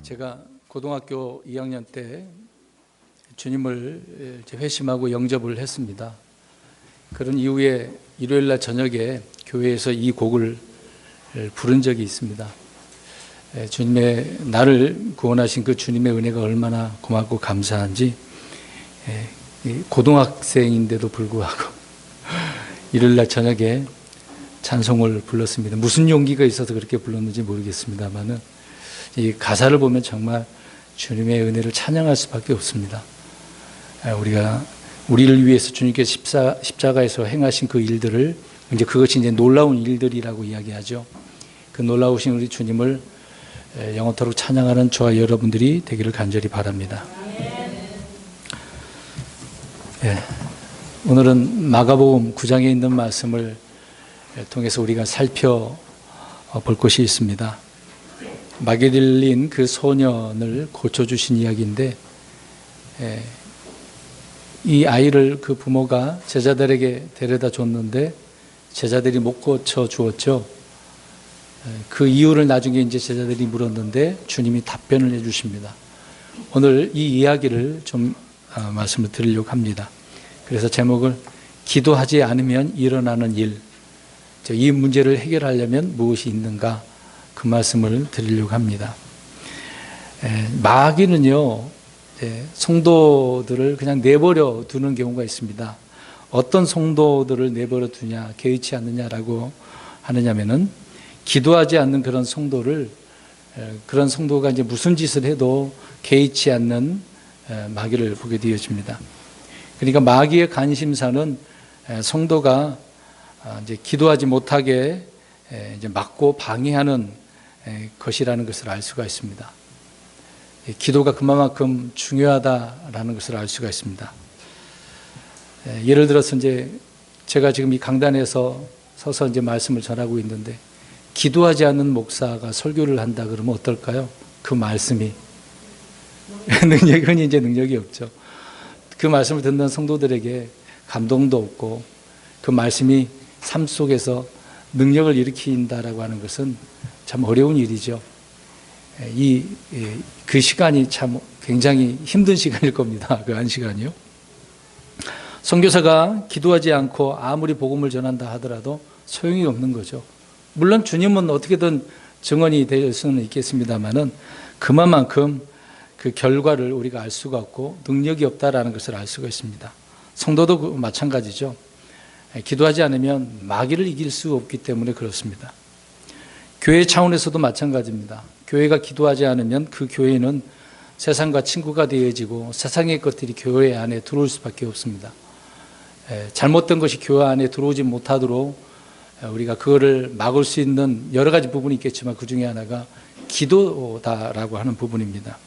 제가 고등학교 2학년 때 주님을 회심하고 영접을 했습니다. 그런 이후에 일요일 날 저녁에 교회에서 이 곡을 부른 적이 있습니다. 주님의 나를 구원하신 그 주님의 은혜가 얼마나 고맙고 감사한지, 고등학생인데도 불구하고 일요일 날 저녁에 찬송을 불렀습니다. 무슨 용기가 있어서 그렇게 불렀는지 모르겠습니다만은 이 가사를 보면 정말 주님의 은혜를 찬양할 수밖에 없습니다. 우리를 위해서 주님께서 십자가에서 행하신 그 일들을, 그것이 이제 놀라운 일들이라고 이야기하죠. 그 놀라우신 우리 주님을 영원토록 찬양하는 저와 여러분들이 되기를 간절히 바랍니다. 오늘은 마가복음 9장에 있는 말씀을 통해서 우리가 살펴볼 것이 있습니다. 마게딜린 그 소년을 고쳐주신 이야기인데, 이 아이를 그 부모가 제자들에게 데려다 줬는데 제자들이 못 고쳐 주었죠. 그 이유를 나중에 이제 제자들이 물었는데 주님이 답변을 해주십니다. 오늘 이 이야기를 좀 말씀을 드리려고 합니다. 그래서 제목을 기도하지 않으면 일어나는 일, 이 문제를 해결하려면 무엇이 있는가, 그 말씀을 드리려고 합니다. 마귀는요, 성도들을 그냥 내버려 두는 경우가 있습니다. 어떤 성도들을 내버려 두냐, 개의치 않느냐라고 하느냐면은, 기도하지 않는 그런 성도를, 그런 성도가 이제 무슨 짓을 해도 개의치 않는 마귀를 보게 되어집니다. 그러니까 마귀의 관심사는 성도가 이제 기도하지 못하게 이제 막고 방해하는 것이라는 것을 알 수가 있습니다. 기도가 그만큼 중요하다라는 것을 알 수가 있습니다. 예를 들어서 이제 제가 지금 이 강단에서 서서 이제 말씀을 전하고 있는데, 기도하지 않는 목사가 설교를 한다 그러면 어떨까요? 그 말씀이 흔히 이제 능력이 없죠. 그 말씀을 듣는 성도들에게 감동도 없고, 그 말씀이 삶 속에서 능력을 일으킨다라고 하는 것은 참 어려운 일이죠. 그 시간이 참 굉장히 힘든 시간일 겁니다. 그 한 시간이요. 선교사가 기도하지 않고 아무리 복음을 전한다 하더라도 소용이 없는 거죠. 물론 주님은 어떻게든 증언이 될 수는 있겠습니다만은 그만큼 그 결과를 우리가 알 수가 없고 능력이 없다라는 것을 알 수가 있습니다. 성도도 마찬가지죠. 기도하지 않으면 마귀를 이길 수 없기 때문에 그렇습니다. 교회 차원에서도 마찬가지입니다. 교회가 기도하지 않으면 그 교회는 세상과 친구가 되어지고 세상의 것들이 교회 안에 들어올 수밖에 없습니다. 잘못된 것이 교회 안에 들어오지 못하도록 우리가 그거를 막을 수 있는 여러 가지 부분이 있겠지만 그 중에 하나가 기도다라고 하는 부분입니다.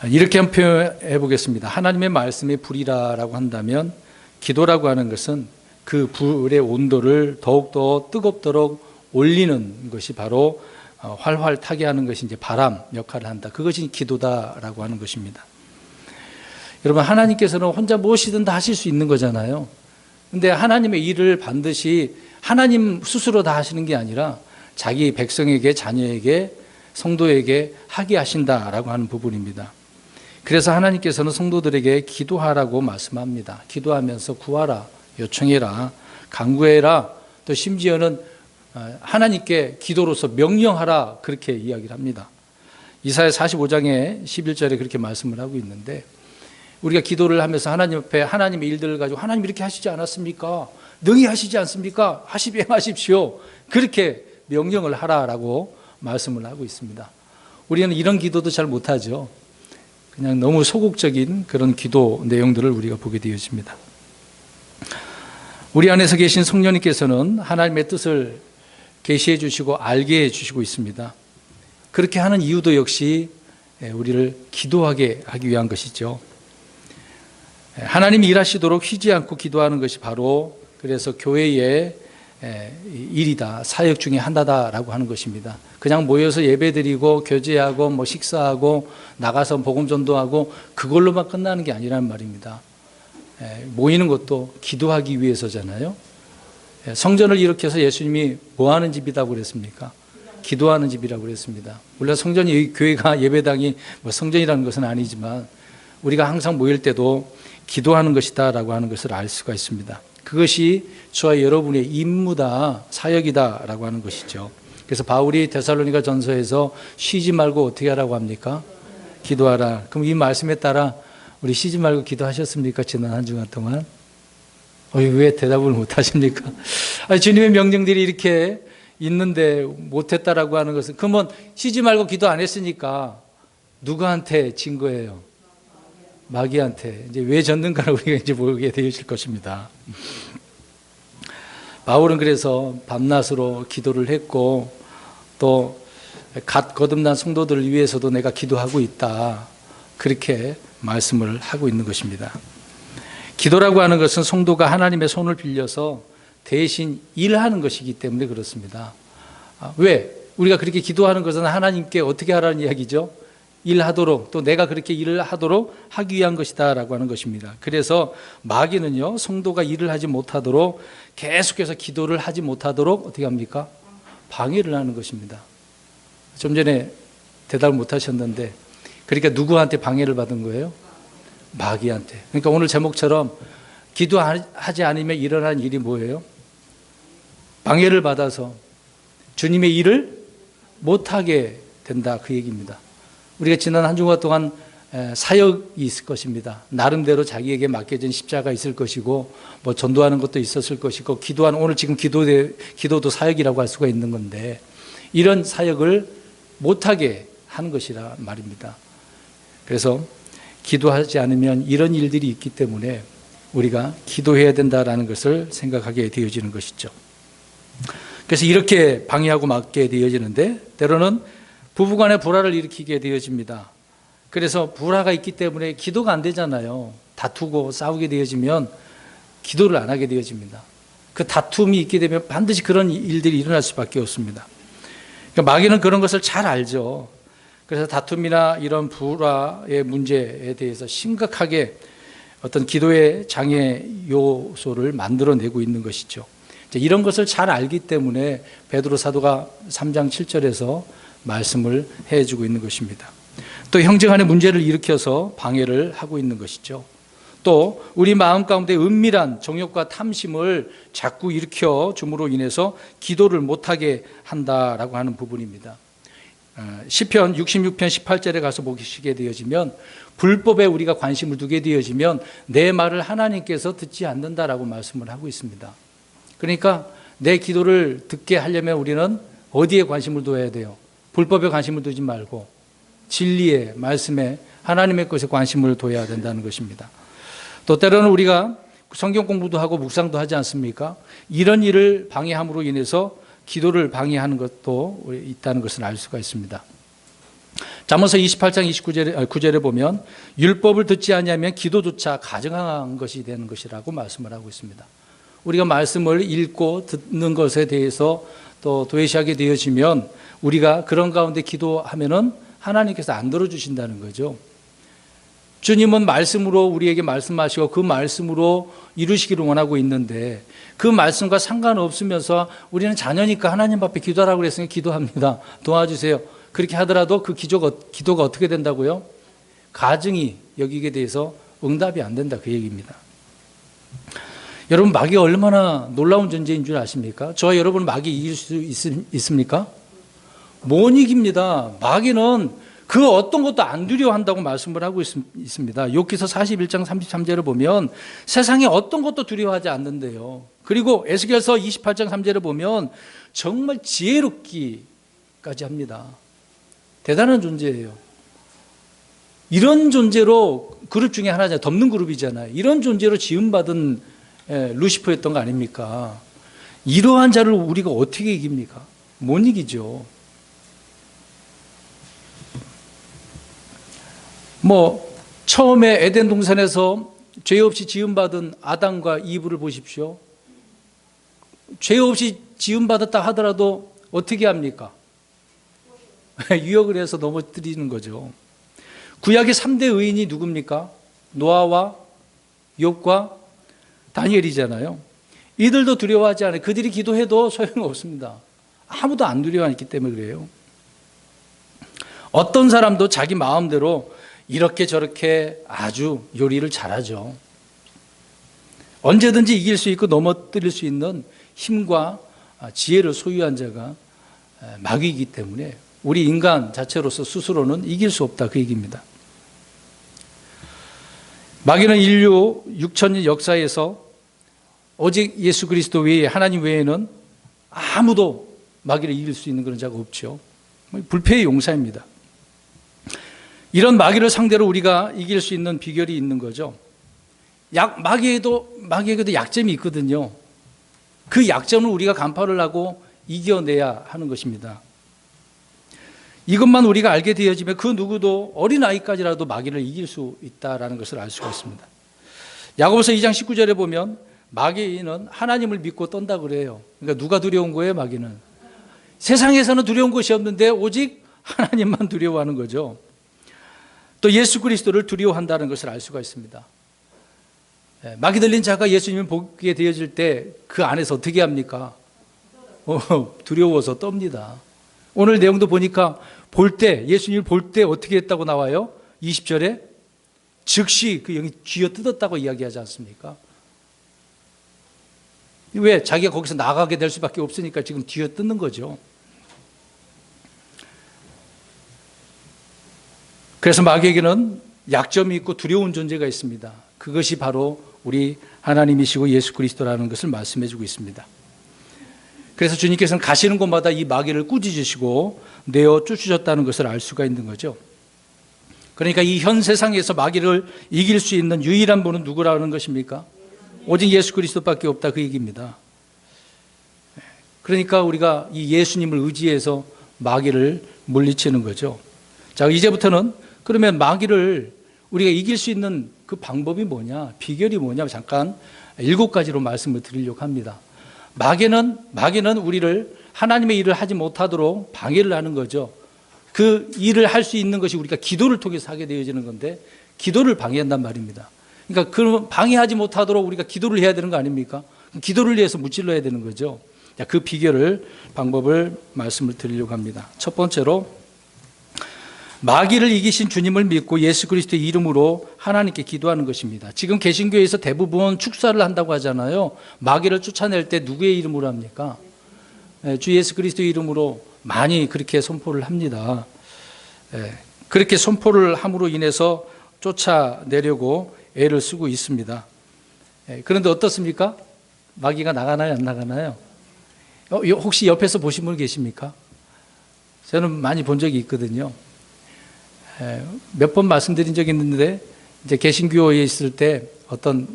이렇게 한번 표현해 보겠습니다. 하나님의 말씀이 불이라고 한다면, 기도라고 하는 것은 그 불의 온도를 더욱더 뜨겁도록 올리는 것이 바로 활활 타게 하는 것이 이제 바람 역할을 한다. 그것이 기도다라고 하는 것입니다. 여러분, 하나님께서는 혼자 무엇이든 다 하실 수 있는 거잖아요. 근데 하나님의 일을 반드시 하나님 스스로 다 하시는 게 아니라 자기 백성에게, 자녀에게, 성도에게 하게 하신다라고 하는 부분입니다. 그래서 하나님께서는 성도들에게 기도하라고 말씀합니다. 기도하면서 구하라, 요청해라, 간구해라, 또 심지어는 하나님께 기도로서 명령하라, 그렇게 이야기를 합니다. 이사야 45장의 11절에 그렇게 말씀을 하고 있는데, 우리가 기도를 하면서 하나님 앞에 하나님의 일들을 가지고 하나님 이렇게 하시지 않았습니까? 능히 하시지 않습니까? 행하십시오. 그렇게 명령을 하라라고 말씀을 하고 있습니다. 우리는 이런 기도도 잘 못하죠. 그냥 너무 소극적인 그런 기도 내용들을 우리가 보게 되어집니다. 우리 안에서 계신 성령님께서는 하나님의 뜻을 계시해 주시고 알게 해 주시고 있습니다. 그렇게 하는 이유도 역시 우리를 기도하게 하기 위한 것이죠. 하나님이 일하시도록 쉬지 않고 기도하는 것이 바로 그래서 교회의 일이다, 사역 중에 하나다라고 하는 것입니다. 그냥 모여서 예배드리고 교제하고 식사하고 나가서 복음 전도하고 그걸로만 끝나는 게 아니란 말입니다. 모이는 것도 기도하기 위해서잖아요. 성전을 일으켜서 예수님이 뭐 하는 집이라고 그랬습니까? 기도하는 집이라고 그랬습니다. 물론 성전이, 교회가, 예배당이 뭐 성전이라는 것은 아니지만 우리가 항상 모일 때도 기도하는 것이다라고 하는 것을 알 수가 있습니다. 그것이 저와 여러분의 임무다, 사역이다라고 하는 것이죠. 그래서 바울이 데살로니가 전서에서 쉬지 말고 어떻게 하라고 합니까? 기도하라. 그럼 이 말씀에 따라 우리 쉬지 말고 기도하셨습니까? 지난 한 주간 동안? 왜 대답을 못 하십니까? 주님의 명령들이 이렇게 있는데 못했다라고 하는 것은, 그러면 쉬지 말고 기도 안 했으니까 누구한테 진 거예요? 마귀한테. 이제 왜 졌는가를 우리가 이제 보게 되실 것입니다. 바울은 그래서 밤낮으로 기도를 했고, 또 갓 거듭난 성도들을 위해서도 내가 기도하고 있다, 그렇게 말씀을 하고 있는 것입니다. 기도라고 하는 것은 성도가 하나님의 손을 빌려서 대신 일하는 것이기 때문에 그렇습니다. 왜? 우리가 그렇게 기도하는 것은 하나님께 어떻게 하라는 이야기죠? 일하도록, 또 내가 그렇게 일을 하도록 하기 위한 것이다 라고 하는 것입니다. 그래서 마귀는요, 성도가 일을 하지 못하도록, 계속해서 기도를 하지 못하도록 어떻게 합니까? 방해를 하는 것입니다. 좀 전에 대답을 못 하셨는데, 그러니까 누구한테 방해를 받은 거예요? 마귀한테. 그러니까 오늘 제목처럼 기도하지 않으면 일어난 일이 뭐예요? 방해를 받아서 주님의 일을 못하게 된다, 그 얘기입니다. 우리가 지난 한 주간 동안 사역이 있을 것입니다. 나름대로 자기에게 맡겨진 십자가 있을 것이고, 뭐 전도하는 것도 있었을 것이고, 기도하는, 오늘 지금 기도도 사역이라고 할 수가 있는 건데, 이런 사역을 못하게 하는 것이라 말입니다. 그래서 기도하지 않으면 이런 일들이 있기 때문에 우리가 기도해야 된다라는 것을 생각하게 되어지는 것이죠. 그래서 이렇게 방해하고 막게 되어지는데, 때로는 부부간의 불화를 일으키게 되어집니다. 그래서 불화가 있기 때문에 기도가 안 되잖아요. 다투고 싸우게 되어지면 기도를 안 하게 되어집니다. 그 다툼이 있게 되면 반드시 그런 일들이 일어날 수밖에 없습니다. 그러니까 마귀는 그런 것을 잘 알죠. 그래서 다툼이나 이런 불화의 문제에 대해서 심각하게 어떤 기도의 장애 요소를 만들어내고 있는 것이죠. 이런 것을 잘 알기 때문에 베드로 사도가 3장 7절에서 말씀을 해주고 있는 것입니다. 또 형제 간의 문제를 일으켜서 방해를 하고 있는 것이죠. 또 우리 마음 가운데 은밀한 정욕과 탐심을 자꾸 일으켜 줌으로 인해서 기도를 못하게 한다라고 하는 부분입니다. 시편 66편 18절에 가서 보시게 되어지면, 불법에 우리가 관심을 두게 되어지면 내 말을 하나님께서 듣지 않는다라고 말씀을 하고 있습니다. 그러니까 내 기도를 듣게 하려면 우리는 어디에 관심을 둬야 돼요? 불법에 관심을 두지 말고 진리의 말씀에, 하나님의 것에 관심을 둬야 된다는 것입니다. 또 때로는 우리가 성경 공부도 하고 묵상도 하지 않습니까? 이런 일을 방해함으로 인해서 기도를 방해하는 것도 있다는 것을 알 수가 있습니다. 잠언서 28장 9절에 보면 율법을 듣지 아니하면 기도조차 가증한 것이 되는 것이라고 말씀을 하고 있습니다. 우리가 말씀을 읽고 듣는 것에 대해서 또 도외시하게 되어지면 우리가 그런 가운데 기도하면은 하나님께서 안 들어주신다는 거죠. 주님은 말씀으로 우리에게 말씀하시고 그 말씀으로 이루시기를 원하고 있는데, 그 말씀과 상관없으면서 우리는 자녀니까 하나님 앞에 기도하라고 그랬으니까 기도합니다. 도와주세요. 그렇게 하더라도 그 기도가 어떻게 된다고요? 가증히 여기게 돼서 응답이 안 된다, 그 얘기입니다. 여러분, 마귀가 얼마나 놀라운 존재인 줄 아십니까? 저와 여러분 마귀 이길 수 있습니까? 못 이깁니다. 마귀는 그 어떤 것도 안 두려워한다고 말씀을 하고 있습니다. 욥기서 41장 33절을 보면 세상에 어떤 것도 두려워하지 않는데요. 그리고 에스겔서 28장 3절을 보면 정말 지혜롭기까지 합니다. 대단한 존재예요. 이런 존재로, 그룹 중에 하나잖아요. 덮는 그룹이잖아요. 이런 존재로 지음받은 루시퍼였던 거 아닙니까? 이러한 자를 우리가 어떻게 이깁니까? 못 이기죠. 처음에 에덴 동산에서 죄 없이 지음받은 아담과 이브를 보십시오. 죄 없이 지음받았다 하더라도 어떻게 합니까? 유혹을 해서 넘어뜨리는 거죠. 구약의 3대 의인이 누굽니까? 노아와 욥과 다니엘이잖아요. 이들도 두려워하지 않아요. 그들이 기도해도 소용없습니다. 아무도 안 두려워하기 때문에 그래요. 어떤 사람도 자기 마음대로 이렇게 저렇게 아주 요리를 잘하죠. 언제든지 이길 수 있고 넘어뜨릴 수 있는 힘과 지혜를 소유한 자가 마귀이기 때문에 우리 인간 자체로서 스스로는 이길 수 없다, 그 얘기입니다. 마귀는 인류 6천년 역사에서 오직 예수 그리스도 외에, 하나님 외에는 아무도 마귀를 이길 수 있는 그런 자가 없죠. 불패의 용사입니다. 이런 마귀를 상대로 우리가 이길 수 있는 비결이 있는 거죠. 마귀에게도 약점이 있거든요. 그 약점을 우리가 간파를 하고 이겨내야 하는 것입니다. 이것만 우리가 알게 되어지면 그 누구도 어린아이까지라도 마귀를 이길 수 있다는 것을 알 수가 있습니다. 야고보서 2장 19절에 보면 마귀는 하나님을 믿고 떤다 그래요. 그러니까 누가 두려운 거예요, 마귀는? 세상에서는 두려운 것이 없는데 오직 하나님만 두려워하는 거죠. 또 예수 그리스도를 두려워한다는 것을 알 수가 있습니다. 마귀 들린 자가 예수님을 보게 되어질 때 그 안에서 어떻게 합니까? 두려워서 떱니다. 오늘 내용도 보니까 예수님을 볼 때 어떻게 했다고 나와요? 20절에 즉시 그 영이 쥐어 뜯었다고 이야기하지 않습니까? 왜? 자기가 거기서 나가게 될 수밖에 없으니까 지금 쥐어 뜯는 거죠. 그래서 마귀에게는 약점이 있고 두려운 존재가 있습니다. 그것이 바로 우리 하나님이시고 예수 그리스도라는 것을 말씀해 주고 있습니다. 그래서 주님께서는 가시는 곳마다 이 마귀를 꾸짖으시고 내어 쫓으셨다는 것을 알 수가 있는 거죠. 그러니까 이 현 세상에서 마귀를 이길 수 있는 유일한 분은 누구라는 것입니까? 오직 예수 그리스도밖에 없다, 그 얘기입니다. 그러니까 우리가 이 예수님을 의지해서 마귀를 물리치는 거죠. 자, 이제부터는 그러면 마귀를 우리가 이길 수 있는 그 방법이 뭐냐, 비결이 뭐냐, 잠깐 7가지로 말씀을 드리려고 합니다. 마귀는 우리를 하나님의 일을 하지 못하도록 방해를 하는 거죠. 그 일을 할 수 있는 것이 우리가 기도를 통해서 하게 되어지는 건데 기도를 방해한단 말입니다. 그러니까 그 방해하지 못하도록 우리가 기도를 해야 되는 거 아닙니까? 기도를 위해서 무찔러야 되는 거죠. 그 방법을 말씀을 드리려고 합니다. 첫 번째로 마귀를 이기신 주님을 믿고 예수 그리스도의 이름으로 하나님께 기도하는 것입니다. 지금 개신교에서 대부분 축사를 한다고 하잖아요. 마귀를 쫓아낼 때 누구의 이름으로 합니까? 주 예수 그리스도의 이름으로 많이 그렇게 선포를 합니다. 그렇게 선포를 함으로 인해서 쫓아내려고 애를 쓰고 있습니다. 그런데 어떻습니까? 마귀가 나가나요, 안 나가나요? 혹시 옆에서 보신 분 계십니까? 저는 많이 본 적이 있거든요. 몇 번 말씀드린 적이 있는데, 이제 개신교에 있을 때 어떤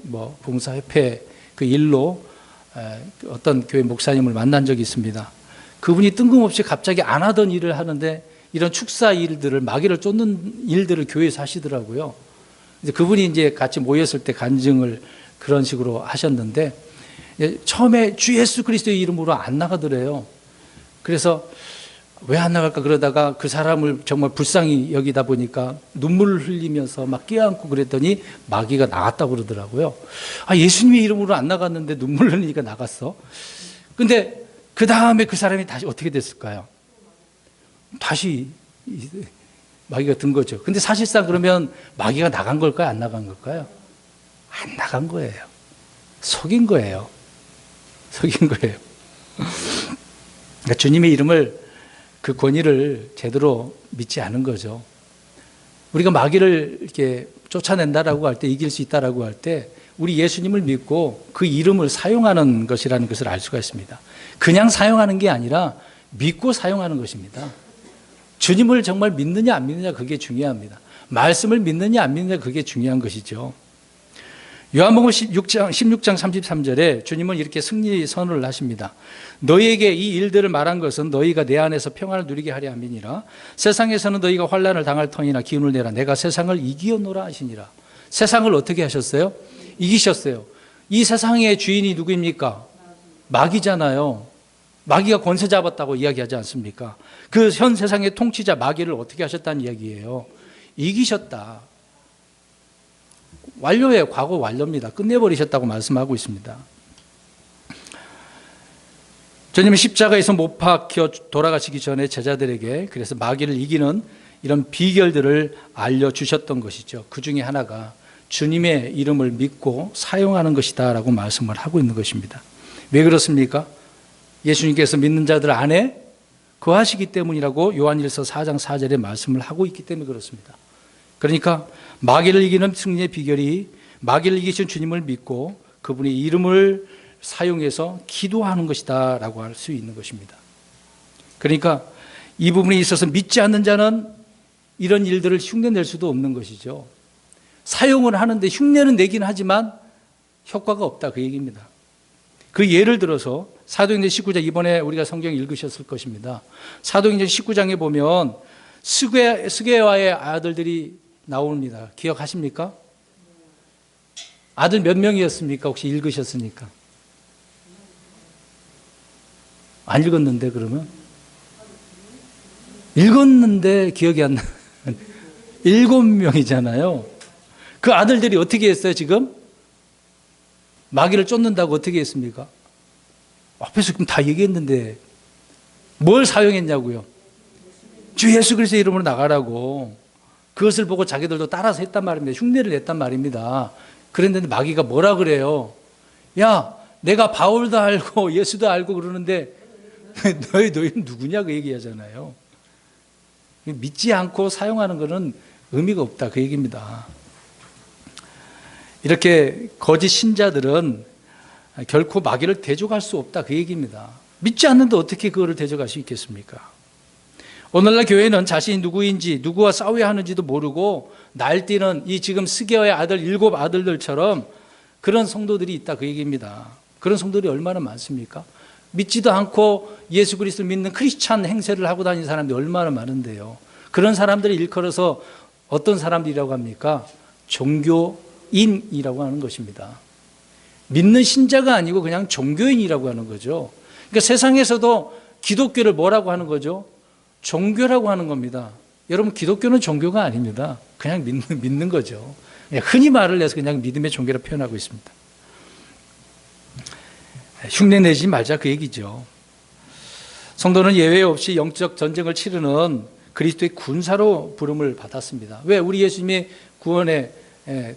봉사협회 그 일로 어떤 교회 목사님을 만난 적이 있습니다. 그분이 뜬금없이 갑자기 안 하던 일을 하는데 이런 축사 일들을, 마귀를 쫓는 일들을 교회에서 하시더라고요. 그분이 이제 같이 모였을 때 간증을 그런 식으로 하셨는데, 처음에 주 예수 그리스도의 이름으로 안 나가더래요. 그래서 왜 안 나갈까 그러다가 그 사람을 정말 불쌍히 여기다 보니까 눈물을 흘리면서 막 껴안고 그랬더니 마귀가 나갔다고 그러더라고요. 예수님의 이름으로 안 나갔는데 눈물 흘리니까 나갔어. 근데 그 다음에 그 사람이 다시 어떻게 됐을까요? 다시 마귀가 든 거죠. 근데 사실상 그러면 마귀가 나간 걸까요? 안 나간 걸까요? 안 나간 거예요. 속인 거예요. 속인 거예요. 그러니까 주님의 이름을, 그 권위를 제대로 믿지 않은 거죠. 우리가 마귀를 이렇게 쫓아낸다라고 할 때, 이길 수 있다라고 할 때, 우리 예수님을 믿고 그 이름을 사용하는 것이라는 것을 알 수가 있습니다. 그냥 사용하는 게 아니라 믿고 사용하는 것입니다. 주님을 정말 믿느냐 안 믿느냐, 그게 중요합니다. 말씀을 믿느냐 안 믿느냐, 그게 중요한 것이죠. 요한복음 16장 33절에 주님은 이렇게 승리 선언을 하십니다. 너희에게 이 일들을 말한 것은 너희가 내 안에서 평안을 누리게 하려 함이니라. 세상에서는 너희가 환난을 당할 터이나 기운을 내라. 내가 세상을 이기었노라 하시니라. 세상을 어떻게 하셨어요? 이기셨어요. 이 세상의 주인이 누구입니까? 마귀잖아요. 마귀가 권세 잡았다고 이야기하지 않습니까? 그 현 세상의 통치자 마귀를 어떻게 하셨다는 이야기예요? 이기셨다. 완료예요. 과거 완료입니다. 끝내버리셨다고 말씀하고 있습니다. 주님은 십자가에서 못 박혀 돌아가시기 전에 제자들에게 그래서 마귀를 이기는 이런 비결들을 알려주셨던 것이죠. 그 중에 하나가 주님의 이름을 믿고 사용하는 것이다 라고 말씀을 하고 있는 것입니다. 왜 그렇습니까? 예수님께서 믿는 자들 안에 거하시기 때문이라고 요한일서 4장 4절에 말씀을 하고 있기 때문에 그렇습니다. 그러니까 마귀를 이기는 승리의 비결이 마귀를 이기신 주님을 믿고 그분의 이름을 사용해서 기도하는 것이다 라고 할 수 있는 것입니다. 그러니까 이 부분에 있어서 믿지 않는 자는 이런 일들을 흉내낼 수도 없는 것이죠. 사용을 하는데 흉내는 내긴 하지만 효과가 없다 그 얘기입니다. 그 예를 들어서 사도행전 19장 이번에 우리가 성경 읽으셨을 것입니다. 사도행전 19장에 보면 스게와의 아들들이 나옵니다. 기억하십니까? 아들 몇 명이었습니까? 혹시 읽으셨습니까? 안 읽었는데 그러면? 읽었는데 기억이 안 나. 7명이잖아요. 그 아들들이 어떻게 했어요 지금? 마귀를 쫓는다고 어떻게 했습니까? 앞에서 그럼 다 얘기했는데 뭘 사용했냐고요? 주 예수 그리스도의 이름으로 나가라고. 그것을 보고 자기들도 따라서 했단 말입니다. 흉내를 냈단 말입니다. 그랬는데 마귀가 뭐라 그래요? 야, 내가 바울도 알고 예수도 알고 그러는데 너희는 누구냐 그 얘기하잖아요. 믿지 않고 사용하는 것은 의미가 없다 그 얘기입니다. 이렇게 거짓 신자들은 결코 마귀를 대적할 수 없다 그 얘기입니다. 믿지 않는데 어떻게 그거를 대적할 수 있겠습니까? 오늘날 교회는 자신이 누구인지 누구와 싸워야 하는지도 모르고 날뛰는 이 지금 스게와의 아들 7 아들들처럼 그런 성도들이 있다 그 얘기입니다. 그런 성도들이 얼마나 많습니까? 믿지도 않고 예수 그리스도를 믿는 크리스찬 행세를 하고 다니는 사람들이 얼마나 많은데요. 그런 사람들이 일컬어서 어떤 사람들이라고 합니까? 종교인이라고 하는 것입니다. 믿는 신자가 아니고 그냥 종교인이라고 하는 거죠. 그러니까 세상에서도 기독교를 뭐라고 하는 거죠? 종교라고 하는 겁니다. 여러분 기독교는 종교가 아닙니다. 그냥 믿는 거죠. 흔히 말을 해서 그냥 믿음의 종교라 표현하고 있습니다. 흉내내지 말자 그 얘기죠. 성도는 예외 없이 영적 전쟁을 치르는 그리스도의 군사로 부름을 받았습니다. 왜? 우리 예수님이 구원의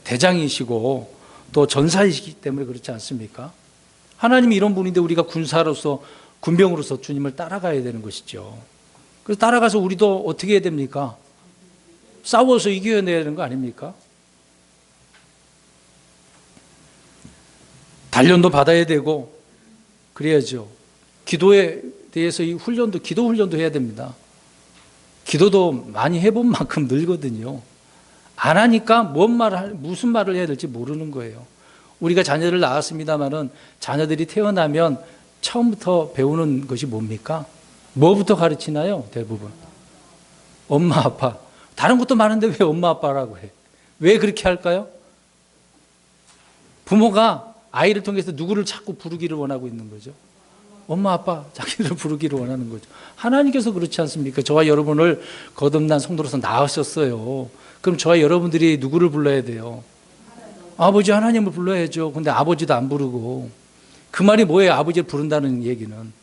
대장이시고 또 전사이시기 때문에 그렇지 않습니까? 하나님이 이런 분인데 우리가 군사로서 군병으로서 주님을 따라가야 되는 것이죠. 그래서 따라가서 우리도 어떻게 해야 됩니까? 싸워서 이겨야 되는 거 아닙니까? 단련도 받아야 되고 그래야죠. 기도에 대해서 이 훈련도 기도 훈련도 해야 됩니다. 기도도 많이 해본 만큼 늘거든요. 안 하니까 무슨 말을 해야 될지 모르는 거예요. 우리가 자녀를 낳았습니다마는 자녀들이 태어나면 처음부터 배우는 것이 뭡니까? 뭐부터 가르치나요? 대부분 엄마 아빠. 다른 것도 많은데 왜 엄마 아빠라고 해? 왜 그렇게 할까요? 부모가 아이를 통해서 누구를 자꾸 부르기를 원하고 있는 거죠? 엄마 아빠 자기를 부르기를 원하는 거죠. 하나님께서 그렇지 않습니까? 저와 여러분을 거듭난 성도로서 낳으셨어요. 그럼 저와 여러분들이 누구를 불러야 돼요? 아버지 하나님을 불러야죠. 근데 아버지도 안 부르고. 그 말이 뭐예요? 아버지를 부른다는 얘기는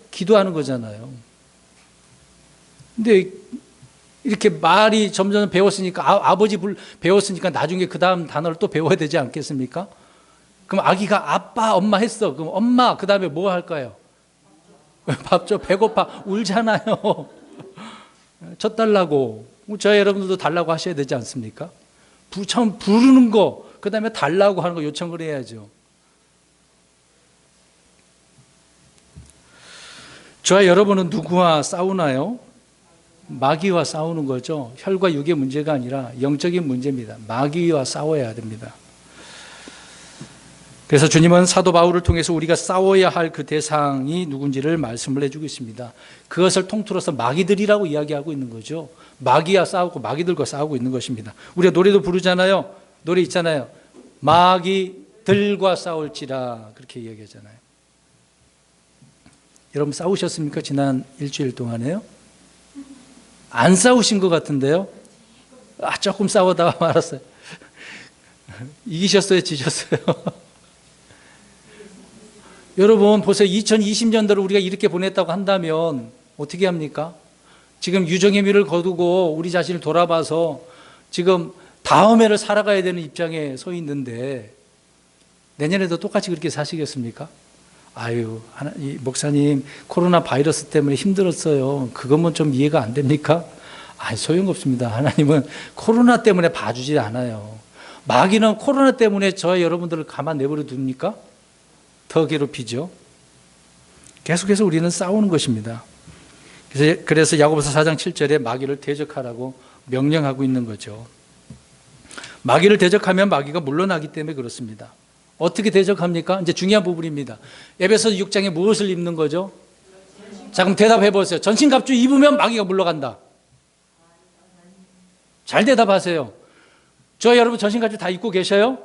기도하는 거잖아요. 근데 이렇게 말이 점점 배웠으니까 아버지 배웠으니까 나중에 그 다음 단어를 또 배워야 되지 않겠습니까? 그럼 아기가 아빠 엄마 했어. 그럼 엄마 그 다음에 뭐 할까요? 밥 줘. 배고파. 울잖아요. 젖 달라고. 저희 여러분들도 달라고 하셔야 되지 않습니까? 처음 부르는 거, 그 다음에 달라고 하는 거 요청을 해야죠. 저와 여러분은 누구와 싸우나요? 마귀와 싸우는 거죠. 혈과 육의 문제가 아니라 영적인 문제입니다. 마귀와 싸워야 됩니다. 그래서 주님은 사도 바울을 통해서 우리가 싸워야 할 그 대상이 누군지를 말씀을 해주고 있습니다. 그것을 통틀어서 마귀들이라고 이야기하고 있는 거죠. 마귀와 싸우고 마귀들과 싸우고 있는 것입니다. 우리가 노래도 부르잖아요. 노래 있잖아요. 마귀들과 싸울지라 그렇게 이야기하잖아요. 여러분 싸우셨습니까? 지난 일주일 동안에요? 안 싸우신 것 같은데요? 조금 싸우다가 말았어요. 이기셨어요? 지셨어요? 여러분 보세요. 2020년도를 우리가 이렇게 보냈다고 한다면 어떻게 합니까? 지금 유정의 미를 거두고 우리 자신을 돌아봐서 지금 다음 해를 살아가야 되는 입장에 서 있는데 내년에도 똑같이 그렇게 사시겠습니까? 아유, 목사님 코로나 바이러스 때문에 힘들었어요. 그것만 좀 이해가 안 됩니까? 아니, 소용없습니다. 하나님은 코로나 때문에 봐주지 않아요. 마귀는 코로나 때문에 저와 여러분들을 가만 내버려 둡니까? 더 괴롭히죠. 계속해서 우리는 싸우는 것입니다. 그래서 야고보서 4장 7절에 마귀를 대적하라고 명령하고 있는 거죠. 마귀를 대적하면 마귀가 물러나기 때문에 그렇습니다. 어떻게 대적합니까? 이제 중요한 부분입니다. 에베소서 6장에 무엇을 입는 거죠? 자, 그럼 대답해 보세요. 전신갑주 입으면 마귀가 물러간다. 잘 대답하세요. 저 여러분 전신갑주 다 입고 계셔요?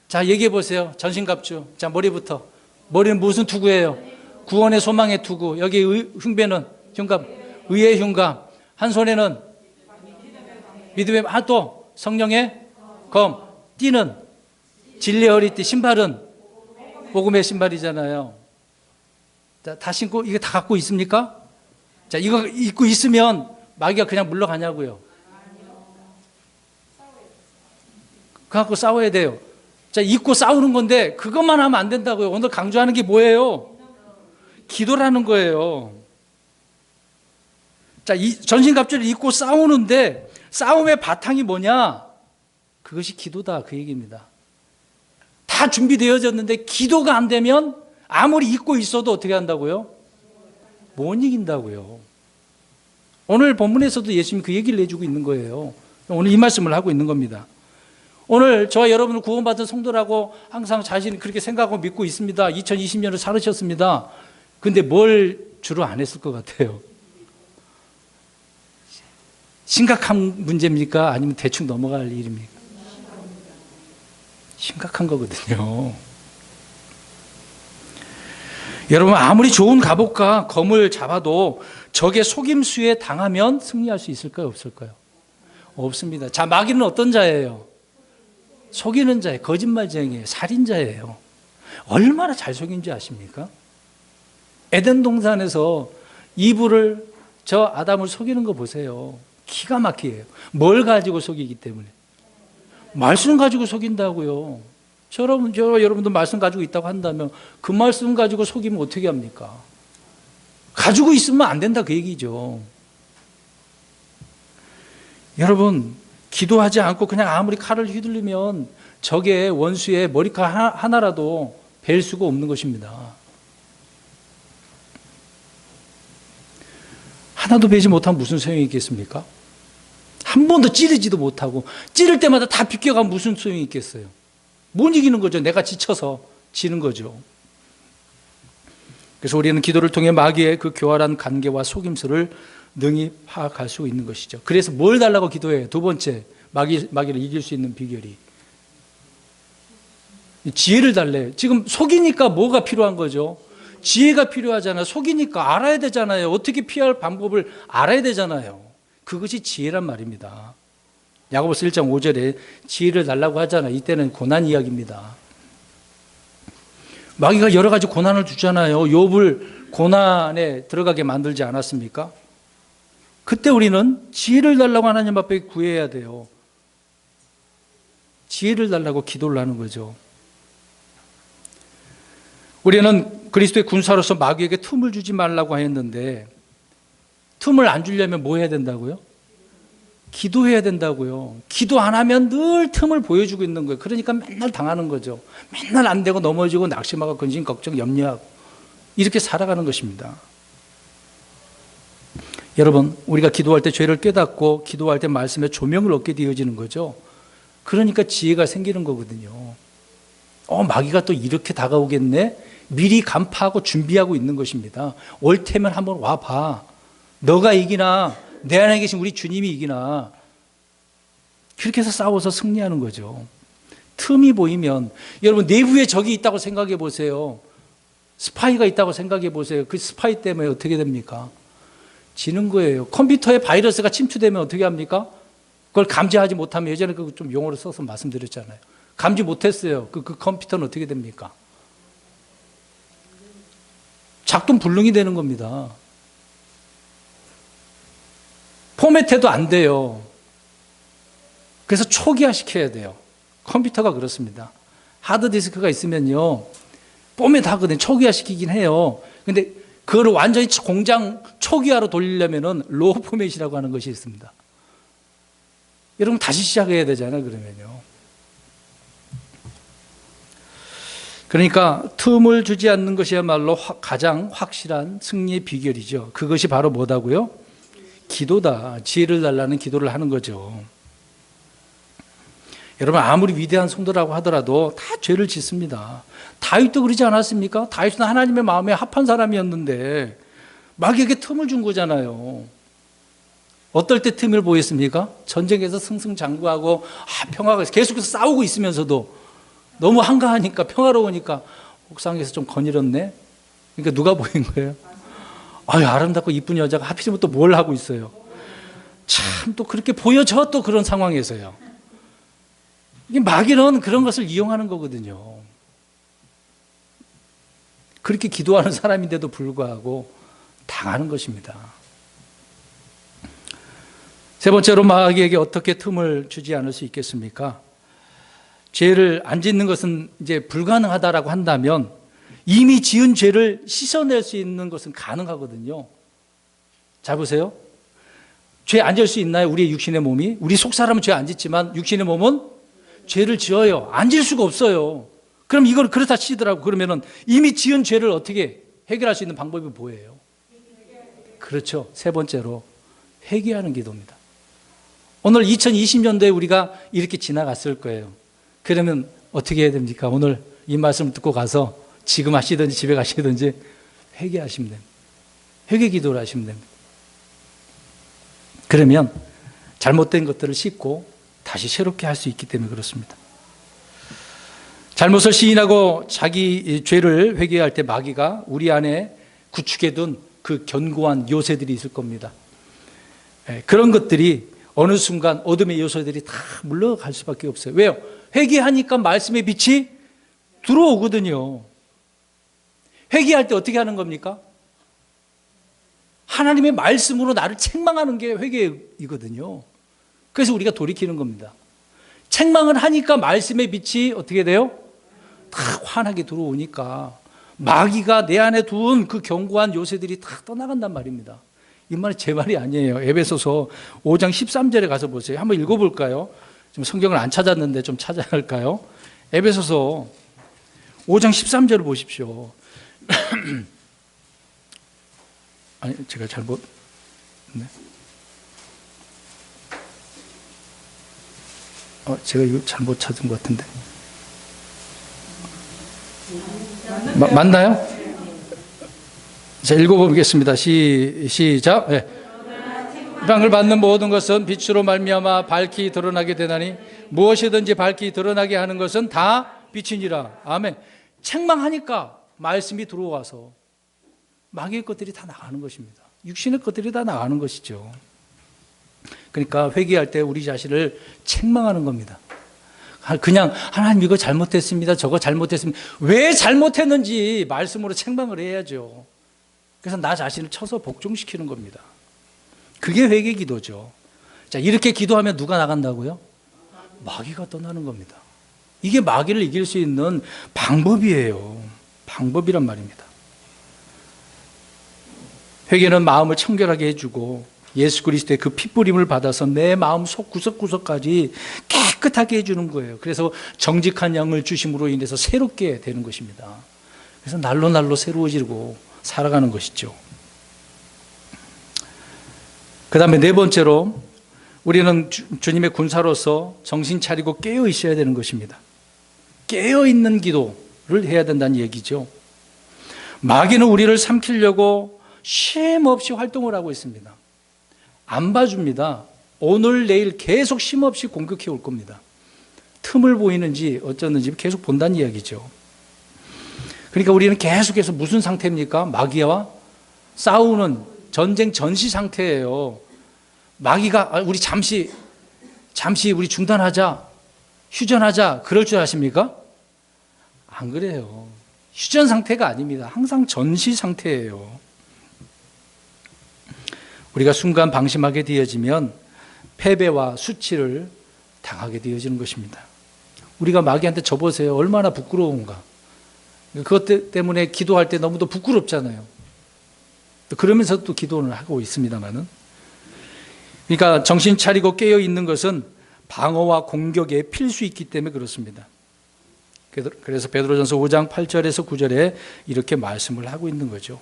자, 얘기해 보세요. 전신갑주. 자, 머리부터. 머리는 무슨 투구예요? 구원의 소망의 투구. 여기 흉배는 흉감, 의의 흉감. 한 손에는 믿음의, 또 성령의 검. 띠는 진리의 허리띠. 신발은 복음의 신발이잖아요. 자, 다 신고 이거 다 갖고 있습니까? 자, 이거 입고 있으면 마귀가 그냥 물러가냐고요. 그거 갖고 싸워야 돼요. 자, 입고 싸우는 건데 그것만 하면 안 된다고요. 오늘 강조하는 게 뭐예요? 기도라는 거예요. 자, 이 전신갑주를 입고 싸우는데 싸움의 바탕이 뭐냐? 그것이 기도다, 그 얘기입니다. 다 준비되어졌는데 기도가 안 되면 아무리 입고 있어도 어떻게 한다고요? 못 이긴다고요. 오늘 본문에서도 예수님이 그 얘기를 해주고 있는 거예요. 오늘 이 말씀을 하고 있는 겁니다. 오늘 저와 여러분을 구원받은 성도라고 항상 자신이 그렇게 생각하고 믿고 있습니다. 2020년을 살으셨습니다. 근데 뭘 주로 안 했을 것 같아요? 심각한 문제입니까? 아니면 대충 넘어갈 일입니까? 심각한 거거든요. 여러분, 아무리 좋은 갑옷과 검을 잡아도 적의 속임수에 당하면 승리할 수 있을까요? 없을까요? 없습니다. 자, 마귀는 어떤 자예요? 속이는 자예요. 거짓말쟁이에요. 살인자예요. 얼마나 잘 속인지 아십니까? 에덴 동산에서 이브를, 저 아담을 속이는 거 보세요. 기가 막히게요. 뭘 가지고 속이기 때문에? 말씀 가지고 속인다고요. 저 여러분도 말씀 가지고 있다고 한다면 그 말씀 가지고 속이면 어떻게 합니까? 가지고 있으면 안 된다, 그 얘기죠. 여러분, 기도하지 않고 그냥 아무리 칼을 휘둘리면 적의 원수의 머리칼 하나라도 벨 수가 없는 것입니다. 하나도 베지 못하면 무슨 소용이 있겠습니까? 한 번도 찌르지도 못하고 찌를 때마다 다 비껴가면 무슨 소용이 있겠어요? 못 이기는 거죠. 내가 지쳐서 지는 거죠. 그래서 우리는 기도를 통해 마귀의 그 교활한 관계와 속임수를 능히 파악할 수 있는 것이죠. 그래서 뭘 달라고 기도해요? 두 번째, 마귀를 이길 수 있는 비결이 지혜를 달래요. 지금 속이니까 뭐가 필요한 거죠? 지혜가 필요하잖아요. 속이니까 알아야 되잖아요. 어떻게 피할 방법을 알아야 되잖아요. 그것이 지혜란 말입니다. 야고보서 1장 5절에 지혜를 달라고 하잖아요. 이때는 고난 이야기입니다. 마귀가 여러 가지 고난을 주잖아요. 욥을 고난에 들어가게 만들지 않았습니까? 그때 우리는 지혜를 달라고 하나님 앞에 구해야 돼요. 지혜를 달라고 기도를 하는 거죠. 우리는 그리스도의 군사로서 마귀에게 틈을 주지 말라고 했는데 틈을 안 주려면 뭐 해야 된다고요? 기도해야 된다고요. 기도 안 하면 늘 틈을 보여주고 있는 거예요. 그러니까 맨날 당하는 거죠. 맨날 안 되고 넘어지고 낙심하고 근심, 걱정, 염려하고 이렇게 살아가는 것입니다. 여러분, 우리가 기도할 때 죄를 깨닫고 기도할 때 말씀의 조명을 얻게 되어지는 거죠. 그러니까 지혜가 생기는 거거든요. 마귀가 또 이렇게 다가오겠네? 미리 간파하고 준비하고 있는 것입니다. 올 테면 한번 와봐. 너가 이기나 내 안에 계신 우리 주님이 이기나. 그렇게 해서 싸워서 승리하는 거죠. 틈이 보이면 여러분 내부에 적이 있다고 생각해 보세요. 스파이가 있다고 생각해 보세요. 그 스파이 때문에 어떻게 됩니까? 지는 거예요. 컴퓨터에 바이러스가 침투되면 어떻게 합니까? 그걸 감지하지 못하면 예전에 그 좀 용어를 써서 말씀드렸잖아요. 감지 못했어요. 그 컴퓨터는 어떻게 됩니까? 작동불능이 되는 겁니다. 포맷해도 안 돼요. 그래서 초기화 시켜야 돼요. 컴퓨터가 그렇습니다. 하드디스크가 있으면요, 포맷하거든요. 초기화 시키긴 해요. 근데 그걸 완전히 공장 초기화로 돌리려면은 로우 포맷이라고 하는 것이 있습니다. 여러분 다시 시작해야 되잖아요, 그러면요. 그러니까 틈을 주지 않는 것이야말로 가장 확실한 승리의 비결이죠. 그것이 바로 뭐다고요? 기도다. 지혜를 달라는 기도를 하는 거죠. 여러분 아무리 위대한 성도라고 하더라도 다 죄를 짓습니다. 다윗도 그러지 않았습니까? 다윗은 하나님의 마음에 합한 사람이었는데 마귀에게 틈을 준 거잖아요. 어떨 때 틈을 보였습니까? 전쟁에서 승승장구하고 평화가 계속해서 싸우고 있으면서도 너무 한가하니까 평화로우니까 옥상에서 좀 거닐었네. 그러니까 누가 보인 거예요? 아유, 아름답고 이쁜 여자가 하필이면 또 뭘 하고 있어요. 참 또 그렇게 보여져. 또 그런 상황에서요. 이게 마귀는 그런 것을 이용하는 거거든요. 그렇게 기도하는 사람인데도 불구하고 당하는 것입니다. 세 번째로 마귀에게 어떻게 틈을 주지 않을 수 있겠습니까? 죄를 안 짓는 것은 이제 불가능하다라고 한다면 이미 지은 죄를 씻어낼 수 있는 것은 가능하거든요. 잘 보세요. 죄 안 지을 수 있나요? 우리의 육신의 몸이. 우리 속사람은 죄 안 짓지만 육신의 몸은 죄를 지어요. 안 지을 수가 없어요. 그럼 이걸 그렇다 치더라고. 그러면은 이미 지은 죄를 어떻게 해결할 수 있는 방법이 뭐예요? 그렇죠. 세 번째로 회개하는 기도입니다. 오늘 2020년도에 우리가 이렇게 지나갔을 거예요. 그러면 어떻게 해야 됩니까? 오늘 이 말씀 듣고 가서 지금 하시든지 집에 가시든지 회개하시면 됩니다. 회개 기도를 하시면 됩니다. 그러면 잘못된 것들을 씻고 다시 새롭게 할 수 있기 때문에 그렇습니다. 잘못을 시인하고 자기 죄를 회개할 때 마귀가 우리 안에 구축해둔 그 견고한 요새들이 있을 겁니다. 그런 것들이 어느 순간 어둠의 요소들이 다 물러갈 수밖에 없어요. 왜요? 회개하니까 말씀의 빛이 들어오거든요. 회개할 때 어떻게 하는 겁니까? 하나님의 말씀으로 나를 책망하는 게 회개이거든요. 그래서 우리가 돌이키는 겁니다. 책망을 하니까 말씀의 빛이 어떻게 돼요? 다 환하게 들어오니까 마귀가 내 안에 둔 그 견고한 요새들이 다 떠나간단 말입니다. 이 말이 제 말이 아니에요. 에베소서 5장 13절에 가서 보세요. 한번 읽어볼까요? 지금 성경을 안 찾았는데 좀 찾아야 할까요? 에베소서 5장 13절을 보십시오. 아니, 제가 잘못, 네. 제가 이거 잘못 찾은 것 같은데. 맞나요? 자, 읽어보겠습니다. 시작. 네. 빵을 받는 모든 것은 빛으로 말미암아 밝히 드러나게 되나니 무엇이든지 밝히 드러나게 하는 것은 다 빛이니라. 아멘. 책망하니까 말씀이 들어와서 마귀의 것들이 다 나가는 것입니다. 육신의 것들이 다 나가는 것이죠. 그러니까 회개할 때 우리 자신을 책망하는 겁니다. 그냥 하나님 이거 잘못했습니다. 저거 잘못했습니다. 왜 잘못했는지 말씀으로 책망을 해야죠. 그래서 나 자신을 쳐서 복종시키는 겁니다. 그게 회개 기도죠. 자, 이렇게 기도하면 누가 나간다고요? 마귀가 떠나는 겁니다. 이게 마귀를 이길 수 있는 방법이에요. 방법이란 말입니다. 회개는 마음을 청결하게 해주고 예수 그리스도의 그 핏부림을 받아서 내 마음 속 구석구석까지 깨끗하게 해주는 거예요. 그래서 정직한 양을 주심으로 인해서 새롭게 되는 것입니다. 그래서 날로 새로워지고 살아가는 것이죠. 그 다음에 네 번째로 우리는 주님의 군사로서 정신 차리고 깨어 있어야 되는 것입니다. 깨어 있는 기도를 해야 된다는 얘기죠. 마귀는 우리를 삼키려고 쉼 없이 활동을 하고 있습니다. 안 봐줍니다. 오늘 내일 계속 쉼 없이 공격해 올 겁니다. 틈을 보이는지 어쩌는지 계속 본다는 이야기죠. 그러니까 우리는 계속해서 무슨 상태입니까? 마귀와 싸우는 전쟁 전시 상태예요. 마귀가 우리 잠시 우리 중단하자, 휴전하자 그럴 줄 아십니까? 안 그래요. 휴전 상태가 아닙니다. 항상 전시 상태예요. 우리가 순간 방심하게 되어지면 패배와 수치를 당하게 되어지는 것입니다. 우리가 마귀한테 져보세요. 얼마나 부끄러운가. 그것 때문에 기도할 때 너무도 부끄럽잖아요. 그러면서 또 기도를 하고 있습니다만은. 그러니까 정신 차리고 깨어 있는 것은 방어와 공격에 필수 있기 때문에 그렇습니다. 그래서 베드로전서 5장 8절에서 9절에 이렇게 말씀을 하고 있는 거죠.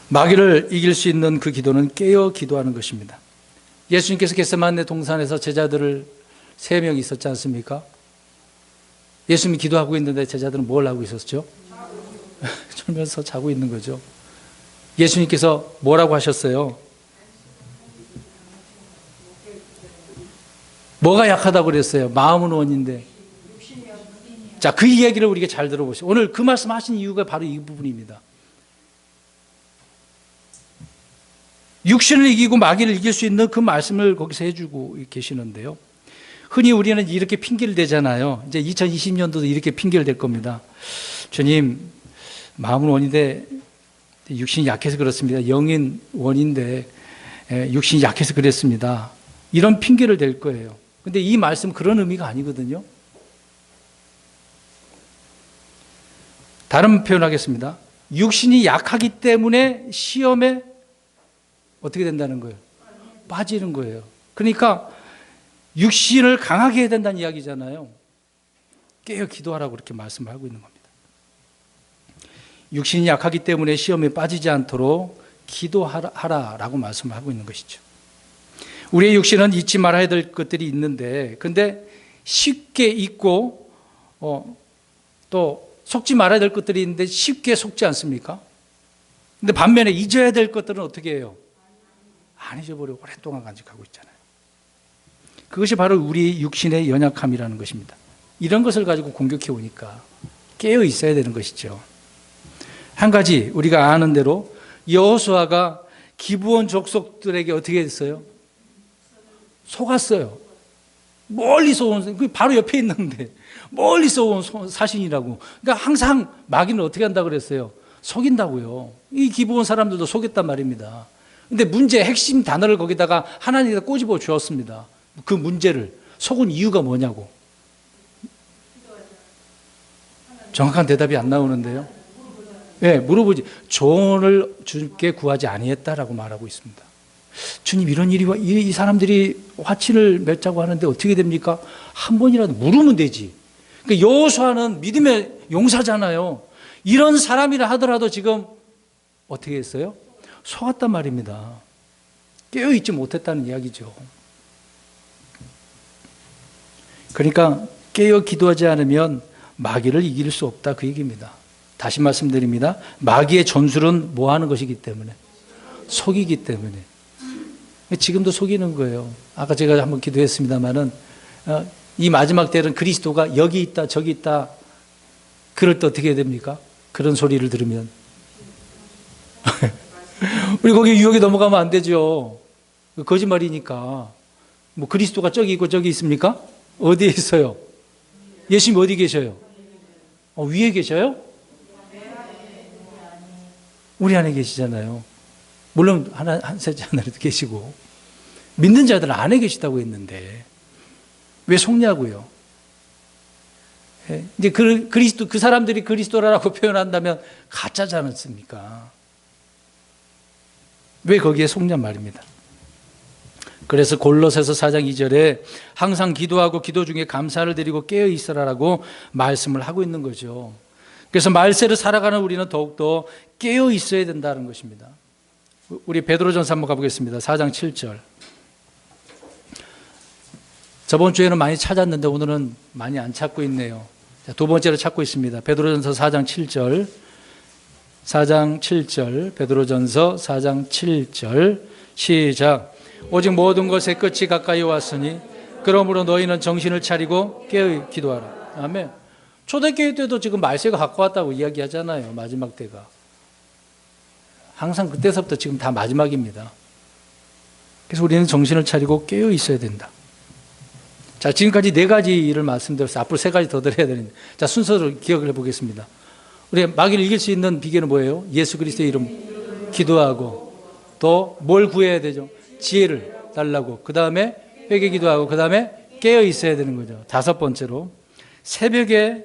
마귀를 이길 수 있는 그 기도는 깨어 기도하는 것입니다. 예수님께서 겟세마네 동산에서 제자들을 3명 있었지 않습니까? 예수님이 기도하고 있는데 제자들은 뭘 하고 있었죠? 졸면서 자고 있는 거죠. 예수님께서 뭐라고 하셨어요? 뭐가 약하다고 그랬어요? 마음은 원인데. 자, 그 이야기를 우리가 잘 들어보시죠. 오늘 그 말씀 하신 이유가 바로 이 부분입니다. 육신을 이기고 마귀를 이길 수 있는 그 말씀을 거기서 해주고 계시는데요. 흔히 우리는 이렇게 핑계를 대잖아요. 이제 2020년도도 이렇게 핑계를 댈 겁니다. 주님, 마음은 원인데 육신이 약해서 그렇습니다. 영인 원인데 육신이 약해서 그랬습니다. 이런 핑계를 댈 거예요. 근데 이 말씀 그런 의미가 아니거든요. 다른 표현하겠습니다. 육신이 약하기 때문에 시험에 어떻게 된다는 거예요? 빠지는 거예요. 그러니까 육신을 강하게 해야 된다는 이야기잖아요. 깨어 기도하라고 그렇게 말씀을 하고 있는 겁니다. 육신이 약하기 때문에 시험에 빠지지 않도록 기도하라라고 말씀을 하고 있는 것이죠. 우리의 육신은 잊지 말아야 될 것들이 있는데, 근데 쉽게 잊고 또 속지 말아야 될 것들이 있는데 쉽게 속지 않습니까? 근데 반면에 잊어야 될 것들은 어떻게 해요? 안 잊어버리고 오랫동안 간직하고 있잖아요. 그것이 바로 우리 육신의 연약함이라는 것입니다. 이런 것을 가지고 공격해 오니까 깨어 있어야 되는 것이죠. 한 가지 우리가 아는 대로 여호수아가 기브온 족속들에게 어떻게 했어요? 속았어요. 멀리서 온, 바로 옆에 있는데 멀리서 온 사신이라고. 그러니까 항상 마귀는 어떻게 한다고 그랬어요? 속인다고요. 이 기브온 사람들도 속였단 말입니다. 근데 문제 핵심 단어를 거기다가 하나님께서 꼬집어 주었습니다. 그 문제를 속은 이유가 뭐냐고. 정확한 대답이 안 나오는데요. 네, 물어보지. 조언을 주님께 구하지 아니했다라고 말하고 있습니다. 주님, 이런 일이 이 사람들이 화친을 맺자고 하는데 어떻게 됩니까? 한 번이라도 물으면 되지. 그러니까 여호수아는 믿음의 용사잖아요. 이런 사람이라 하더라도 지금 어떻게 했어요? 속았단 말입니다. 깨어있지 못했다는 이야기죠. 그러니까 깨어 기도하지 않으면 마귀를 이길 수 없다, 그 얘기입니다. 다시 말씀드립니다. 마귀의 전술은 뭐 하는 것이기 때문에? 속이기 때문에. 지금도 속이는 거예요. 아까 제가 한번 기도했습니다마는 이 마지막 때는 그리스도가 여기 있다 저기 있다 그럴 때 어떻게 해야 됩니까? 그런 소리를 들으면 우리 거기 유혹에 넘어가면 안 되죠. 거짓말이니까. 뭐 그리스도가 저기 있고 저기 있습니까? 어디에 있어요? 예수님 어디 계셔요? 위에 계셔요? 우리 안에 계시잖아요. 물론 한 세지 하나라도 계시고 믿는 자들 안에 계시다고 했는데 왜 속냐고요? 이제 그리스도 그 사람들이 그리스도라고 표현한다면 가짜지 않습니까? 왜 거기에 속냔 말입니다. 그래서 골로새서 4장 2절에 항상 기도하고 기도 중에 감사를 드리고 깨어 있으라라고 말씀을 하고 있는 거죠. 그래서 말세를 살아가는 우리는 더욱더 깨어 있어야 된다는 것입니다. 우리 베드로전서 한번 가보겠습니다. 4장 7절. 저번 주에는 많이 찾았는데 오늘은 많이 안 찾고 있네요. 두 번째로 찾고 있습니다. 베드로전서 4장 7절. 4장 7절. 베드로전서 4장 7절. 시작. 오직 모든 것의 끝이 가까이 왔으니 그러므로 너희는 정신을 차리고 깨어 기도하라. 아멘. 초대교회 때도 지금 말세가 갖고 왔다고 이야기하잖아요. 마지막 때가. 항상 그때서부터 지금 다 마지막입니다. 그래서 우리는 정신을 차리고 깨어 있어야 된다. 자, 지금까지 4가지를 말씀드렸어요. 앞으로 3가지 더 드려야 되는데. 자, 순서를 기억을 해보겠습니다. 우리 마귀를 이길 수 있는 비결은 뭐예요? 예수 그리스도의 이름 기도하고, 또 뭘 구해야 되죠? 지혜를 달라고. 그 다음에 회개 기도하고, 그 다음에 깨어 있어야 되는 거죠. 5번째로 새벽에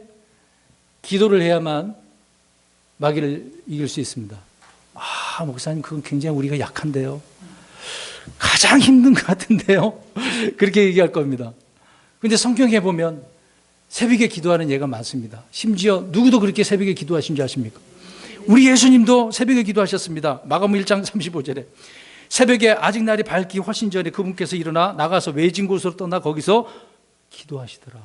기도를 해야만 마귀를 이길 수 있습니다. 아, 목사님, 그건 굉장히 우리가 약한데요. 가장 힘든 것 같은데요. 그렇게 얘기할 겁니다. 근데 성경에 보면 새벽에 기도하는 예가 많습니다. 심지어 누구도 그렇게 새벽에 기도하신 줄 아십니까? 우리 예수님도 새벽에 기도하셨습니다. 마가복음 1장 35절에 새벽에 아직 날이 밝기 훨씬 전에 그분께서 일어나 나가서 외진 곳으로 떠나 거기서 기도하시더라.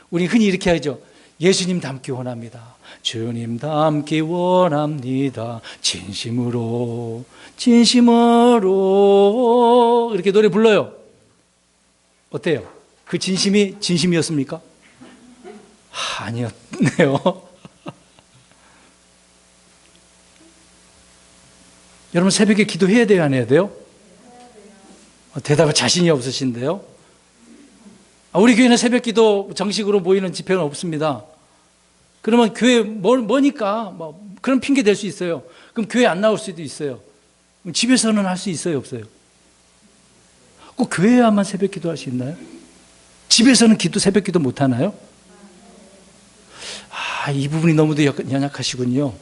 우리 흔히 이렇게 하죠. 예수님 닮기 원합니다. 주님 닮기 원합니다. 진심으로 진심으로 이렇게 노래 불러요. 어때요? 그 진심이 진심이었습니까? 아니었네요. 여러분 새벽에 기도해야 돼요, 안 해야 돼요? 대답을 자신이 없으신데요. 우리 교회는 새벽 기도 정식으로 모이는 집회는 없습니다. 그러면 교회 뭐니까 그런 핑계 댈 수 있어요. 그럼 교회 안 나올 수도 있어요. 집에서는 할 수 있어요, 없어요? 꼭 교회에만 새벽 기도 할 수 있나요? 집에서는 새벽 기도 못 하나요? 이 부분이 너무도 연약하시군요.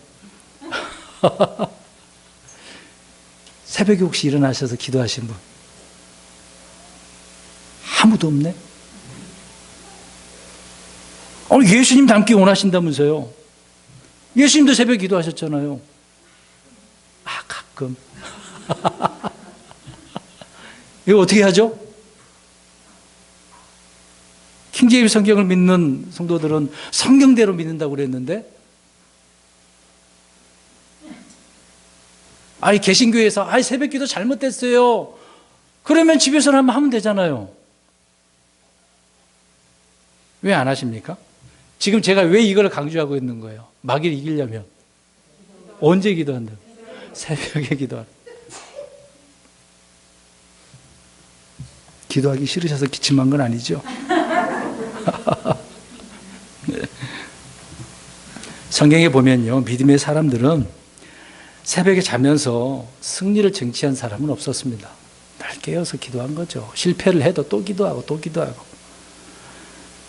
새벽에 혹시 일어나셔서 기도하신 분? 아무도 없네? 예수님 닮기 원하신다면서요. 예수님도 새벽에 기도하셨잖아요. 가끔. 이거 어떻게 하죠? 킹제임스 성경을 믿는 성도들은 성경대로 믿는다고 그랬는데, 개신교에서 새벽 기도 잘못됐어요. 그러면 집에서는 한번 하면 되잖아요. 왜 안 하십니까? 지금 제가 왜 이걸 강조하고 있는 거예요? 마귀를 이기려면 언제 기도한다? 새벽에 기도하라. 기도하기 싫으셔서 기침한 건 아니죠? 성경에 보면요, 믿음의 사람들은 새벽에 자면서 승리를 쟁취한 사람은 없었습니다. 날 깨어서 기도한 거죠. 실패를 해도 또 기도하고 또 기도하고.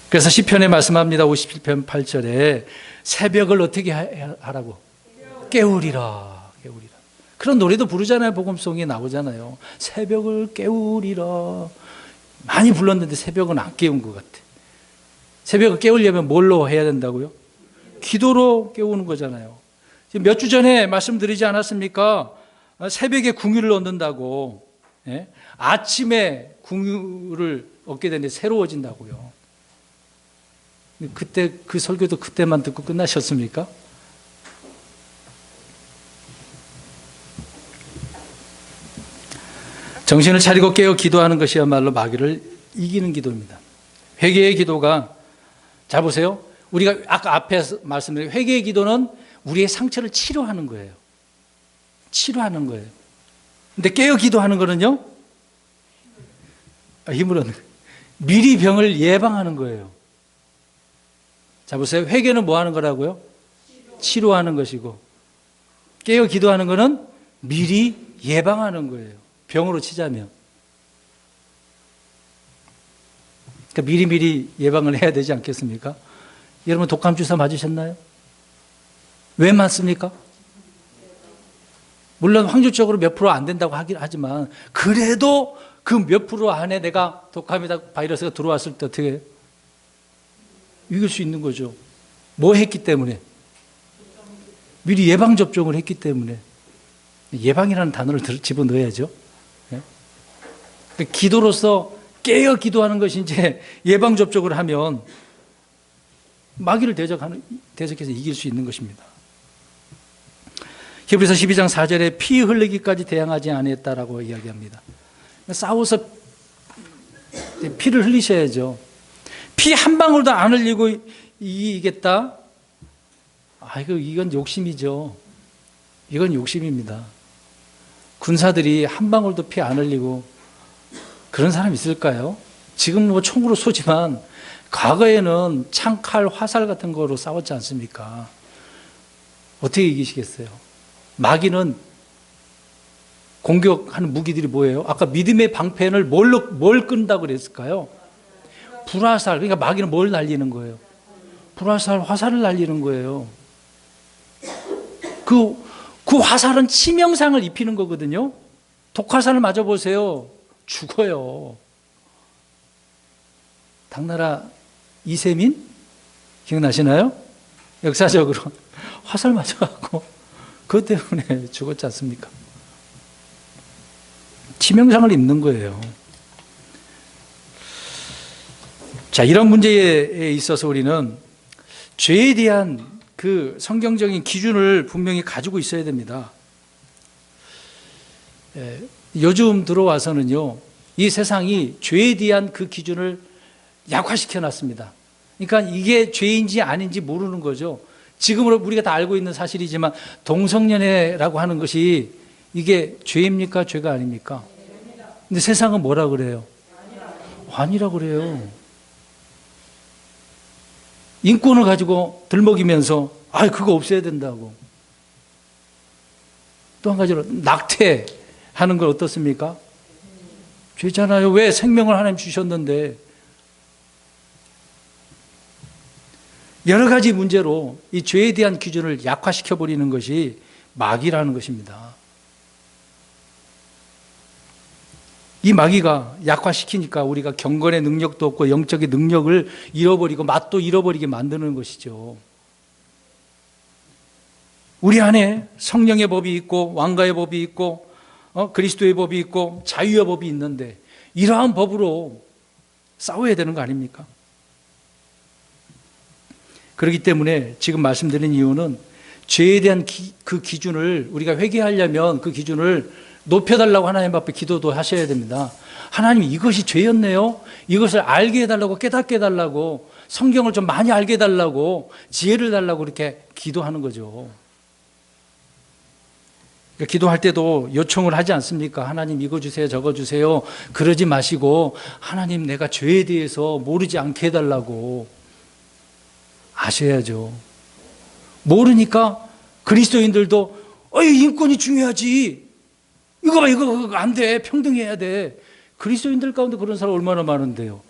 그래서 시편에 말씀합니다. 57편 8절에 새벽을 어떻게 하라고? 깨우리라. 깨우리라. 그런 노래도 부르잖아요. 복음송에 나오잖아요. 새벽을 깨우리라. 많이 불렀는데 새벽은 안 깨운 것 같아. 새벽을 깨우려면 뭘로 해야 된다고요? 기도로 깨우는 거잖아요. 몇 주 전에 말씀드리지 않았습니까? 새벽에 궁유를 얻는다고. 예? 아침에 궁유를 얻게 되는데 새로워진다고요. 그때 그 설교도 그때만 듣고 끝나셨습니까? 정신을 차리고 깨어 기도하는 것이야말로 마귀를 이기는 기도입니다. 회개의 기도가, 잘 보세요. 우리가 아까 앞에 말씀드린 회개의 기도는 우리의 상처를 치료하는 거예요. 치료하는 거예요. 근데 깨어 기도하는 거는요, 힘으로 미리 병을 예방하는 거예요. 자, 보세요. 회개는 뭐 하는 거라고요? 치료하는 것이고, 깨어 기도하는 거는 미리 예방하는 거예요. 병으로 치자면. 그러니까 미리미리 예방을 해야 되지 않겠습니까? 여러분 독감 주사 맞으셨나요? 왜 맞습니까? 물론 확률적으로 몇 프로 안 된다고 하긴 하지만, 그래도 그 몇 프로 안에 내가 독감이다 바이러스가 들어왔을 때 어떻게 해요? 이길 수 있는 거죠. 뭐 했기 때문에? 미리 예방접종을 했기 때문에. 예방이라는 단어를 집어넣어야죠. 네? 기도로서 깨어 기도하는 것이 이제 예방접종을 하면 마귀를 대적해서 이길 수 있는 것입니다. 히브리서 12장 4절에 피 흘리기까지 대항하지 않았다라고 이야기합니다. 싸워서 피를 흘리셔야죠. 피 한 방울도 안 흘리고 이기겠다? 이건 욕심이죠. 이건 욕심입니다. 군사들이 한 방울도 피 안 흘리고 그런 사람 있을까요? 지금 뭐 총으로 쏘지만 과거에는 창칼, 화살 같은 거로 싸웠지 않습니까? 어떻게 이기시겠어요? 마귀는 공격하는 무기들이 뭐예요? 아까 믿음의 방패를 뭘 끈다고 그랬을까요? 불화살. 그러니까 마귀는 뭘 날리는 거예요? 불화살, 화살을 날리는 거예요. 그 화살은 치명상을 입히는 거거든요. 독화살을 맞아보세요. 죽어요. 당나라 이세민? 기억나시나요? 역사적으로 화살 맞아갖고 그것 때문에 죽었지 않습니까? 치명상을 입는 거예요. 자, 이런 문제에 있어서 우리는 죄에 대한 그 성경적인 기준을 분명히 가지고 있어야 됩니다. 요즘 들어와서는요, 이 세상이 죄에 대한 그 기준을 약화시켜 놨습니다. 그러니까 이게 죄인지 아닌지 모르는 거죠. 지금으로 우리가 다 알고 있는 사실이지만 동성연애라고 하는 것이 이게 죄입니까? 죄가 아닙니까? 근데 세상은 뭐라 그래요? 아니라 그래요. 인권을 가지고 들먹이면서 그거 없애야 된다고. 또 한 가지로 낙태하는 건 어떻습니까? 죄잖아요. 왜 생명을 하나님 주셨는데. 여러 가지 문제로 이 죄에 대한 기준을 약화시켜버리는 것이 마귀라는 것입니다. 이 마귀가 약화시키니까 우리가 경건의 능력도 없고 영적인 능력을 잃어버리고 맛도 잃어버리게 만드는 것이죠. 우리 안에 성령의 법이 있고 왕가의 법이 있고 그리스도의 법이 있고 자유의 법이 있는데 이러한 법으로 싸워야 되는 거 아닙니까? 그렇기 때문에 지금 말씀드린 이유는 죄에 대한 그 기준을 우리가 회개하려면 그 기준을 높여달라고 하나님 앞에 기도도 하셔야 됩니다. 하나님, 이것이 죄였네요. 이것을 알게 해달라고, 깨닫게 해달라고, 성경을 좀 많이 알게 해달라고, 지혜를 달라고 이렇게 기도하는 거죠. 그러니까 기도할 때도 요청을 하지 않습니까? 하나님 이거 주세요, 저거 주세요. 그러지 마시고 하나님, 내가 죄에 대해서 모르지 않게 해달라고 아셔야죠. 모르니까 그리스도인들도 인권이 중요하지. 이거 봐, 이거 안 돼. 평등해야 돼. 그리스도인들 가운데 그런 사람 얼마나 많은데요.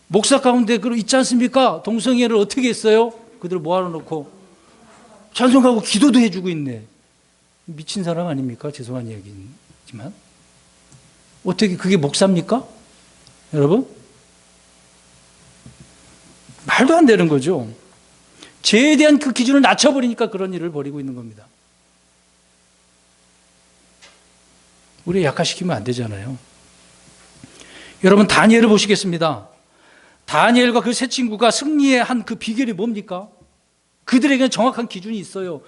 목사 가운데 있지 않습니까? 동성애를 어떻게 했어요? 그들 모아놓고 찬송하고 기도도 해주고 있네. 미친 사람 아닙니까? 죄송한 이야기지만. 어떻게 그게 목사입니까? 여러분? 말도 안 되는 거죠. 죄에 대한 그 기준을 낮춰버리니까 그런 일을 벌이고 있는 겁니다. 우리 약화시키면 안 되잖아요. 여러분, 다니엘을 보시겠습니다. 다니엘과 그 세 친구가 승리에 한 그 비결이 뭡니까? 그들에게는 정확한 기준이 있어요.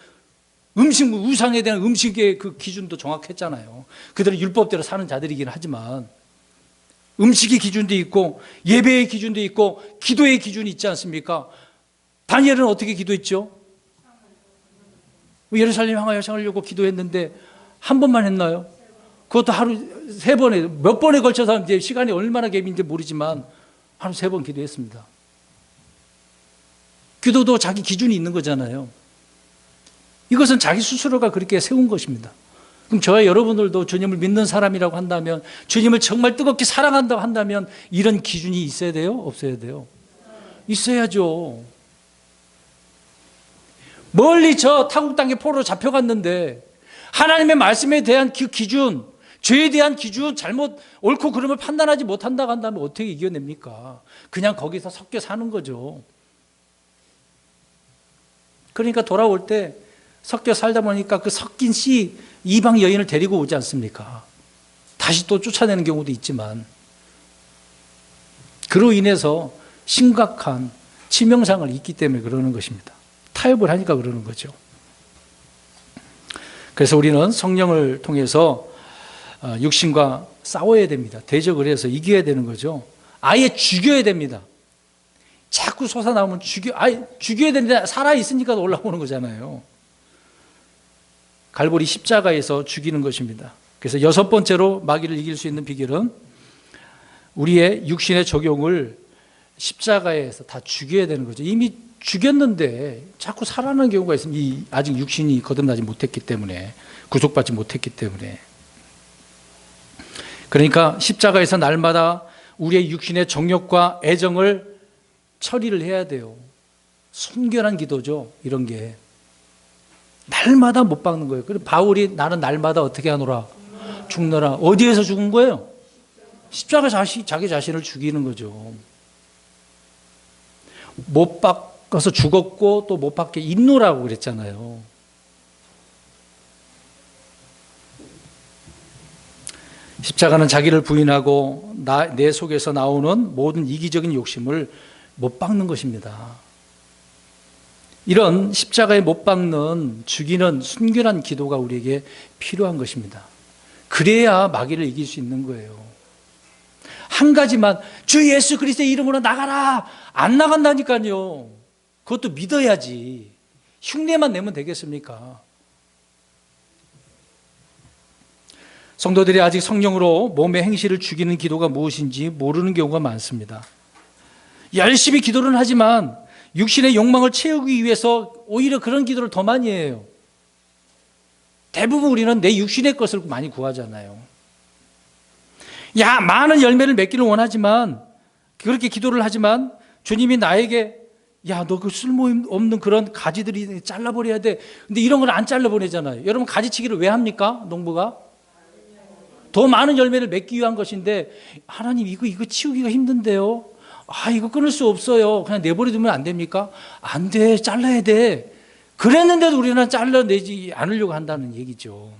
우상에 대한 음식의 그 기준도 정확했잖아요. 그들은 율법대로 사는 자들이긴 하지만 음식의 기준도 있고 예배의 기준도 있고 기도의 기준이 있지 않습니까? 다니엘은 어떻게 기도했죠? 예루살렘 향하여 향하려고 기도했는데 한 번만 했나요? 그것도 하루 3번에, 몇 번에 걸쳐서 이제 시간이 얼마나 갭인지 모르지만 하루 3번 기도했습니다. 기도도 자기 기준이 있는 거잖아요. 이것은 자기 스스로가 그렇게 세운 것입니다. 그럼 저와 여러분들도 주님을 믿는 사람이라고 한다면, 주님을 정말 뜨겁게 사랑한다고 한다면 이런 기준이 있어야 돼요? 없어야 돼요? 있어야죠. 멀리 저 타국 땅에 포로로 잡혀갔는데 하나님의 말씀에 대한 그 기준, 죄에 대한 기준, 잘못 옳고 그름을 판단하지 못한다고 한다면 어떻게 이겨냅니까? 그냥 거기서 섞여 사는 거죠. 그러니까 돌아올 때 섞여 살다 보니까 그 섞인 씨 이방 여인을 데리고 오지 않습니까? 다시 또 쫓아내는 경우도 있지만 그로 인해서 심각한 치명상을 입기 때문에 그러는 것입니다. 타협을 하니까 그러는 거죠. 그래서 우리는 성령을 통해서 육신과 싸워야 됩니다. 대적을 해서 이겨야 되는 거죠. 아예 죽여야 됩니다. 자꾸 솟아나오면 죽여야 되는데 살아있으니까 올라오는 거잖아요. 갈보리 십자가에서 죽이는 것입니다. 그래서 6번째로 마귀를 이길 수 있는 비결은 우리의 육신의 적용을 십자가에서 다 죽여야 되는 거죠. 이미 죽였는데 자꾸 살아나는 경우가 있습니다. 아직 육신이 거듭나지 못했기 때문에, 구속받지 못했기 때문에. 그러니까 십자가에서 날마다 우리의 육신의 정욕과 애정을 처리를 해야 돼요. 순결한 기도죠. 이런 게 날마다 못 박는 거예요. 그리고 바울이 나는 날마다 어떻게 하노라? 죽노라. 어디에서 죽은 거예요? 십자가 자기 자신을 죽이는 거죠. 못 박아서 죽었고 또 못 박게 있노라고 그랬잖아요. 십자가는 자기를 부인하고 내 속에서 나오는 모든 이기적인 욕심을 못 박는 것입니다. 이런 십자가에 못 박는 죽이는 순결한 기도가 우리에게 필요한 것입니다. 그래야 마귀를 이길 수 있는 거예요. 한 가지만 주 예수 그리스도의 이름으로 나가라. 안 나간다니까요. 그것도 믿어야지. 흉내만 내면 되겠습니까? 성도들이 아직 성령으로 몸의 행실을 죽이는 기도가 무엇인지 모르는 경우가 많습니다. 열심히 기도는 하지만 육신의 욕망을 채우기 위해서 오히려 그런 기도를 더 많이 해요. 대부분 우리는 내 육신의 것을 많이 구하잖아요. 많은 열매를 맺기를 원하지만, 그렇게 기도를 하지만 주님이 나에게 너 그 쓸모없는 그런 가지들이 잘라버려야 돼. 근데 이런 걸 안 잘라보내잖아요. 여러분 가지치기를 왜 합니까? 농부가? 더 많은 열매를 맺기 위한 것인데, 하나님 이거 치우기가 힘든데요. 이거 끊을 수 없어요. 그냥 내버려 두면 안 됩니까? 안 돼. 잘라야 돼. 그랬는데도 우리는 잘라내지 않으려고 한다는 얘기죠.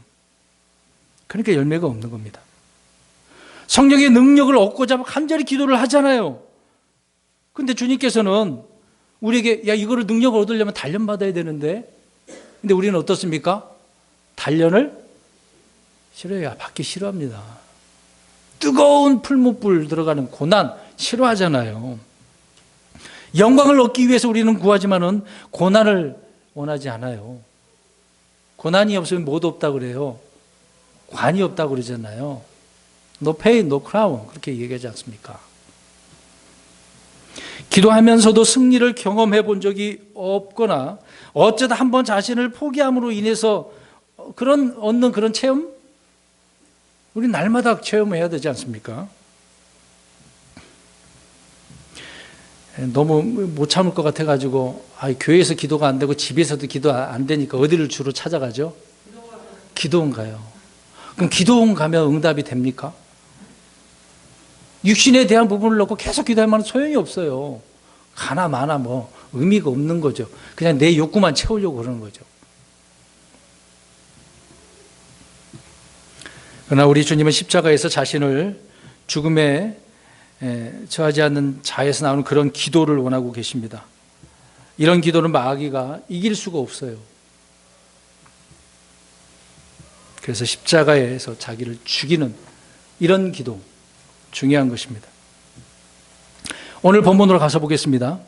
그러니까 열매가 없는 겁니다. 성령의 능력을 얻고자 간절히 기도를 하잖아요. 근데 주님께서는 우리에게 이거를 능력을 얻으려면 단련 받아야 되는데, 근데 우리는 어떻습니까? 단련을 싫어해요. 받기 싫어합니다. 뜨거운 풀무불 들어가는 고난 싫어하잖아요. 영광을 얻기 위해서 우리는 구하지만은 고난을 원하지 않아요. 고난이 없으면 뭐도 없다고 그래요. 관이 없다고 그러잖아요. No pain, no crown. 그렇게 얘기하지 않습니까? 기도하면서도 승리를 경험해 본 적이 없거나 어쩌다 한번 자신을 포기함으로 인해서 얻는 그런 체험? 우리 날마다 체험해야 되지 않습니까? 너무 못 참을 것 같아가지고 교회에서 기도가 안 되고 집에서도 기도 안 되니까 어디를 주로 찾아가죠? 기도원 가요. 그럼 기도원 가면 응답이 됩니까? 육신에 대한 부분을 놓고 계속 기도하면 소용이 없어요. 가나 마나 의미가 없는 거죠. 그냥 내 욕구만 채우려고 그러는 거죠. 그러나 우리 주님은 십자가에서 자신을 죽음에 처하지 않는 자에서 나오는 그런 기도를 원하고 계십니다. 이런 기도는 마귀가 이길 수가 없어요. 그래서 십자가에서 자기를 죽이는 이런 기도, 중요한 것입니다. 오늘 본문으로 가서 보겠습니다.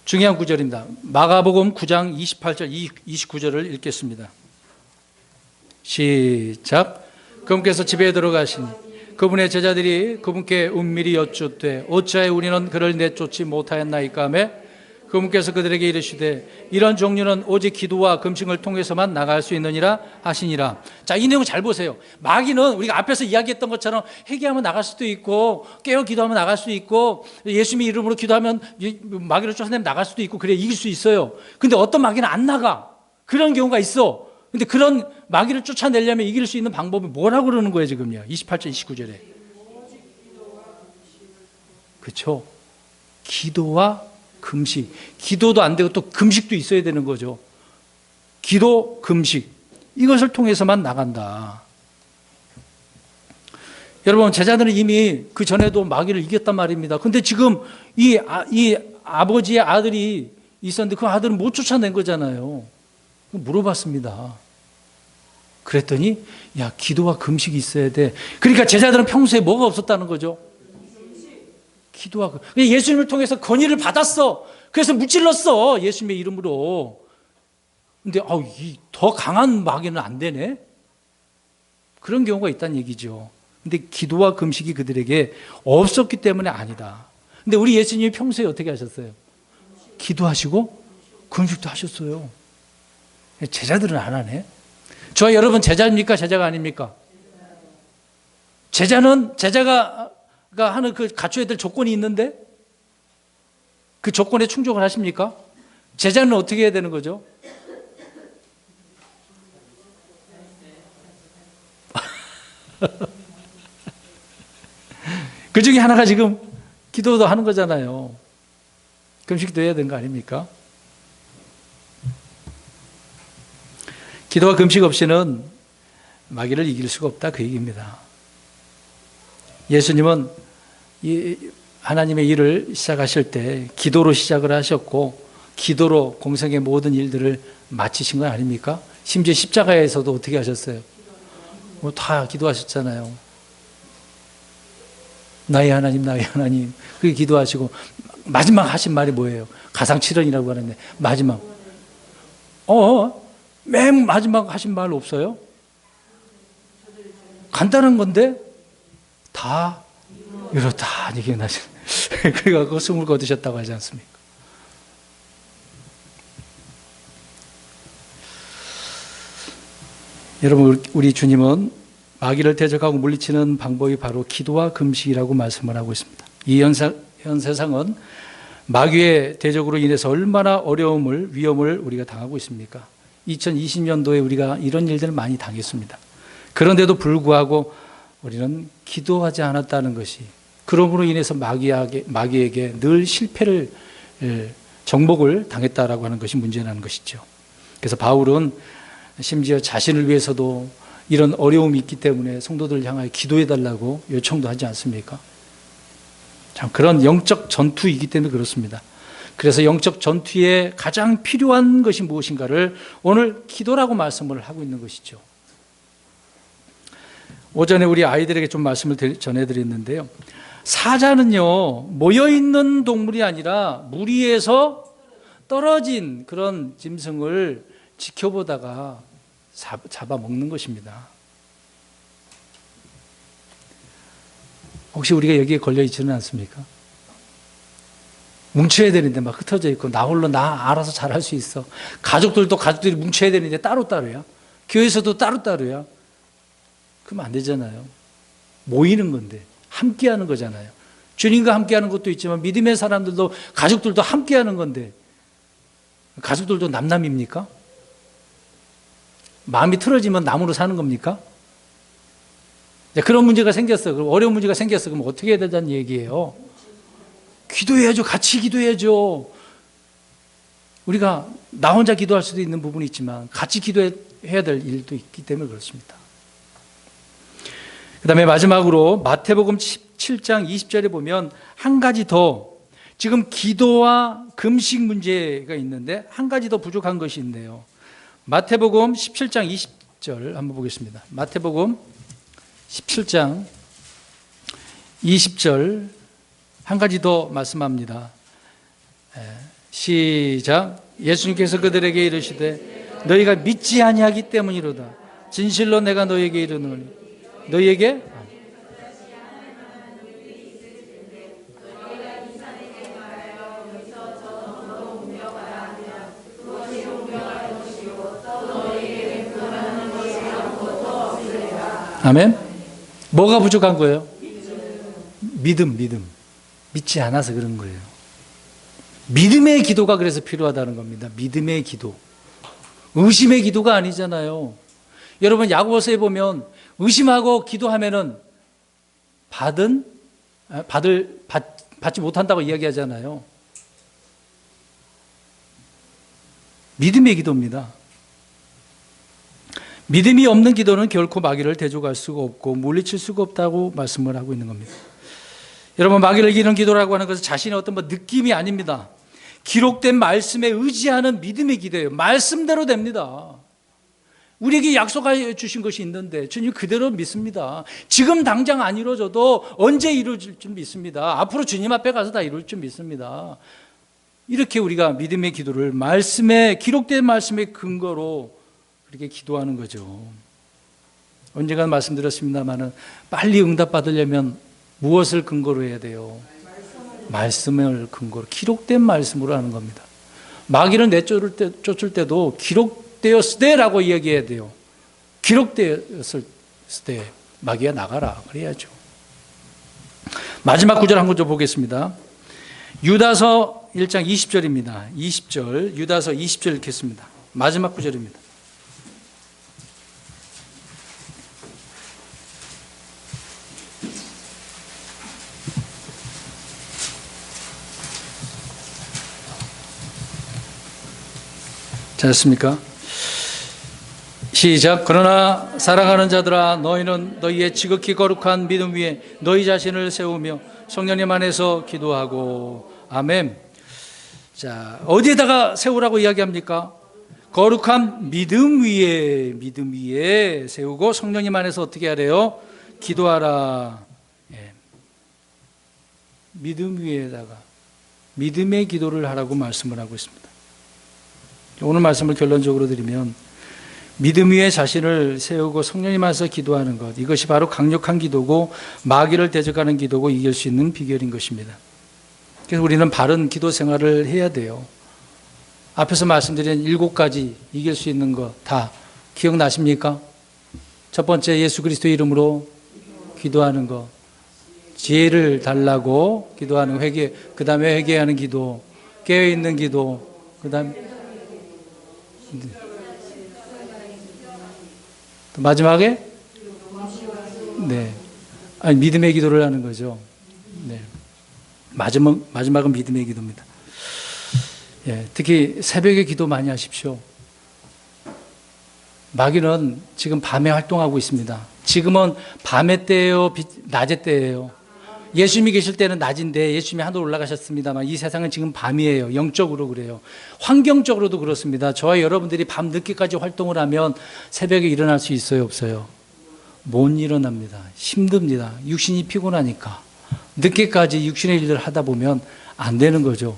중요한 구절입니다. 마가복음 9장 28절, 29절을 읽겠습니다. 시작. 그분께서 집에 들어가시니 그분의 제자들이 그분께 은밀히 여쭙되 어찌하여 우리는 그를 내쫓지 못하였나이까 하며 그분께서 그들에게 이르시되 이런 종류는 오직 기도와 금식을 통해서만 나갈 수 있느니라 하시니라. 자, 이 내용 잘 보세요. 마귀는 우리가 앞에서 이야기했던 것처럼 회개하면 나갈 수도 있고 깨어 기도하면 나갈 수도 있고 예수님의 이름으로 기도하면 마귀를 쫓아내면 나갈 수도 있고 그래 이길 수 있어요. 근데 어떤 마귀는 안 나가. 그런 경우가 있어. 근데 그런 마귀를 쫓아내려면 이길 수 있는 방법이 뭐라고 그러는 거예요 지금요? 28절 29절에. 그렇죠. 기도와 금식. 기도도 안 되고 또 금식도 있어야 되는 거죠. 기도, 금식. 이것을 통해서만 나간다. 여러분 제자들은 이미 그 전에도 마귀를 이겼단 말입니다. 근데 지금 이 아버지의 아들이 있었는데 그 아들은 못 쫓아낸 거잖아요. 물어봤습니다. 그랬더니 기도와 금식이 있어야 돼. 그러니까 제자들은 평소에 뭐가 없었다는 거죠? 기도와 예수님을 통해서 건의를 받았어. 그래서 무찔렀어. 예수님의 이름으로. 근데 더 강한 마귀는 안 되네. 그런 경우가 있다는 얘기죠. 근데 기도와 금식이 그들에게 없었기 때문에 아니다. 근데 우리 예수님이 평소에 어떻게 하셨어요? 기도하시고 금식도 하셨어요. 제자들은 안 하네. 저와 여러분 제자입니까? 제자가 아닙니까? 제자가 하는 그 갖춰야 될 조건이 있는데 그 조건에 충족을 하십니까? 제자는 어떻게 해야 되는 거죠? 그 중에 하나가 지금 기도도 하는 거잖아요. 금식도 해야 되는 거 아닙니까? 기도와 금식 없이는 마귀를 이길 수가 없다, 그 얘기입니다. 예수님은 하나님의 일을 시작하실 때 기도로 시작을 하셨고 기도로 공생의 모든 일들을 마치신 건 아닙니까? 심지어 십자가에서도 어떻게 하셨어요? 다 기도하셨잖아요. 나의 하나님, 나의 하나님. 그렇게 기도하시고 마지막 하신 말이 뭐예요? 가상칠언이라고 하는데 마지막. 맨 마지막 하신 말 없어요? 간단한 건데 다 이렇다 이게 나시. 그래갖고 숨을 거두셨다고 하지 않습니까? 여러분, 우리 주님은 마귀를 대적하고 물리치는 방법이 바로 기도와 금식이라고 말씀을 하고 있습니다. 이 현 세상은 마귀의 대적으로 인해서 얼마나 위험을 우리가 당하고 있습니까? 2020년도에 우리가 이런 일들을 많이 당했습니다. 그런데도 불구하고 우리는 기도하지 않았다는 것이, 그러므로 인해서 마귀에게 늘 실패를, 정복을 당했다라고 하는 것이 문제라는 것이죠. 그래서 바울은 심지어 자신을 위해서도 이런 어려움이 있기 때문에 성도들을 향하여 기도해달라고 요청도 하지 않습니까? 참 그런 영적 전투이기 때문에 그렇습니다. 그래서 영적 전투에 가장 필요한 것이 무엇인가를 오늘 기도라고 말씀을 하고 있는 것이죠. 오전에 우리 아이들에게 좀 말씀을 전해드렸는데요. 사자는요, 모여있는 동물이 아니라 무리에서 떨어진 그런 짐승을 지켜보다가 잡아먹는 것입니다. 혹시 우리가 여기에 걸려있지는 않습니까? 뭉쳐야 되는데 막 흩어져 있고 나 홀로 나 알아서 잘할 수 있어. 가족들이 뭉쳐야 되는데 따로따로야. 교회에서도 따로따로야. 그러면 안 되잖아요. 모이는 건데 함께하는 거잖아요. 주님과 함께하는 것도 있지만 믿음의 사람들도 가족들도 함께하는 건데 가족들도 남남입니까? 마음이 틀어지면 남으로 사는 겁니까? 그런 문제가 생겼어. 그럼 어려운 문제가 생겼어. 그럼 어떻게 해야 되자는 얘기예요? 기도해야죠. 같이 기도해야죠. 우리가 나 혼자 기도할 수도 있는 부분이 있지만 같이 기도해야 될 일도 있기 때문에 그렇습니다. 그 다음에 마지막으로 마태복음 17장 20절에 보면 한 가지 더, 지금 기도와 금식 문제가 있는데 한 가지 더 부족한 것이 있네요. 마태복음 17장 20절 한번 보겠습니다. 마태복음 17장 20절 한 가지 더 말씀합니다. 시작. 예수님께서 그들에게 이르시되 너희가 믿지 아니하기 때문이로다. 진실로 내가 너희에게 이르노니 너희에게 아멘. 뭐가 부족한 거예요? 믿음. 믿지 않아서 그런 거예요. 믿음의 기도가 그래서 필요하다는 겁니다. 믿음의 기도. 의심의 기도가 아니잖아요. 여러분 야고보서에 보면 의심하고 기도하면은 받지 못한다고 이야기하잖아요. 믿음의 기도입니다. 믿음이 없는 기도는 결코 마귀를 대적할 수가 없고 물리칠 수가 없다고 말씀을 하고 있는 겁니다. 여러분, 마귀를 이기는 기도라고 하는 것은 자신의 어떤 느낌이 아닙니다. 기록된 말씀에 의지하는 믿음의 기도예요. 말씀대로 됩니다. 우리에게 약속해 주신 것이 있는데 주님 그대로 믿습니다. 지금 당장 안 이루어져도 언제 이루어질 줄 믿습니다. 앞으로 주님 앞에 가서 다 이룰 줄 믿습니다. 이렇게 우리가 믿음의 기도를 기록된 말씀의 근거로 그렇게 기도하는 거죠. 언젠가 말씀드렸습니다마는 빨리 응답받으려면 무엇을 근거로 해야 돼요? 말씀을 근거로, 기록된 말씀으로 하는 겁니다. 마귀를 쫓을 때도 기록되었을 때라고 이야기해야 돼요. 기록되었을 때 마귀야 나가라 그래야죠. 마지막 구절 한 구절 보겠습니다. 유다서 1장 20절입니다. 20절, 유다서 20절 읽겠습니다. 마지막 구절입니다. 잘했습니까? 시작. 그러나 사랑하는 자들아, 너희는 너희의 지극히 거룩한 믿음 위에 너희 자신을 세우며 성령님 안에서 기도하고. 아멘. 자, 어디에다가 세우라고 이야기합니까? 거룩한 믿음 위에 세우고 성령님 안에서 어떻게 하래요? 기도하라. 예. 믿음 위에다가 믿음의 기도를 하라고 말씀을 하고 있습니다. 오늘 말씀을 결론적으로 드리면 믿음 위에 자신을 세우고 성령님 안에서 기도하는 것, 이것이 바로 강력한 기도고 마귀를 대적하는 기도고 이길 수 있는 비결인 것입니다. 그래서 우리는 바른 기도 생활을 해야 돼요. 앞에서 말씀드린 7가지 이길 수 있는 것 다 기억나십니까? 첫 번째, 예수 그리스도의 이름으로 기도하는 것, 지혜를 달라고 기도하는 회개, 그 다음에 회개하는 기도, 깨어있는 기도, 그 다음에 마지막에 네, 아니 믿음의 기도를 하는 거죠. 네, 마지막은 믿음의 기도입니다. 예, 특히 새벽에 기도 많이 하십시오. 마귀는 지금 밤에 활동하고 있습니다. 지금은 밤의 때예요, 낮의 때예요. 예수님이 계실 때는 낮인데 예수님이 하늘로 올라가셨습니다만 이 세상은 지금 밤이에요. 영적으로 그래요. 환경적으로도 그렇습니다. 저와 여러분들이 밤 늦게까지 활동을 하면 새벽에 일어날 수 있어요, 없어요? 못 일어납니다. 힘듭니다. 육신이 피곤하니까. 늦게까지 육신의 일들을 하다 보면 안 되는 거죠.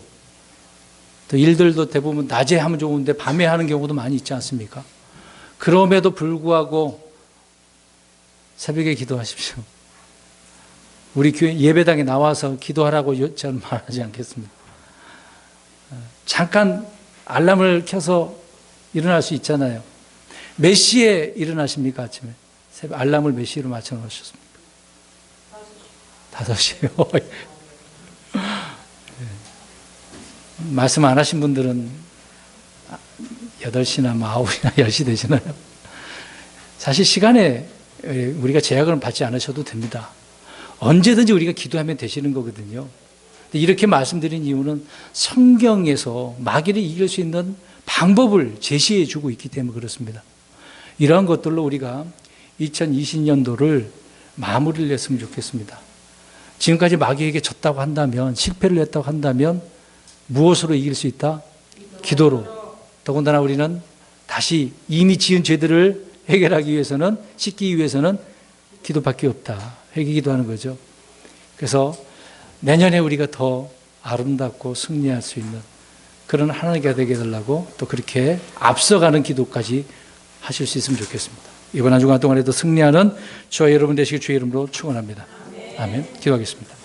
또 일들도 대부분 낮에 하면 좋은데 밤에 하는 경우도 많이 있지 않습니까? 그럼에도 불구하고 새벽에 기도하십시오. 우리 교회 예배당에 나와서 기도하라고 저는 말하지 않겠습니다. 잠깐 알람을 켜서 일어날 수 있잖아요. 몇 시에 일어나십니까, 아침에? 새벽 알람을 몇 시로 맞춰 놓으셨습니까? 5시요. 말씀 안 하신 분들은 8시나 9시나 10시 되시나요? 사실 시간에 우리가 제약을 받지 않으셔도 됩니다. 언제든지 우리가 기도하면 되시는 거거든요. 이렇게 말씀드린 이유는 성경에서 마귀를 이길 수 있는 방법을 제시해 주고 있기 때문에 그렇습니다. 이러한 것들로 우리가 2020년도를 마무리를 했으면 좋겠습니다. 지금까지 마귀에게 졌다고 한다면, 실패를 했다고 한다면 무엇으로 이길 수 있다? 기도로. 더군다나 우리는 다시 이미 지은 죄들을 해결하기 위해서는, 씻기 위해서는 기도밖에 없다. 회개기도하는 거죠. 그래서 내년에 우리가 더 아름답고 승리할 수 있는 그런 하나님께 되게 해달라고 또 그렇게 앞서가는 기도까지 하실 수 있으면 좋겠습니다. 이번 한 주간 동안에도 승리하는 저와 여러분 되시길 주의 이름으로 축원합니다. 아멘. 기도하겠습니다.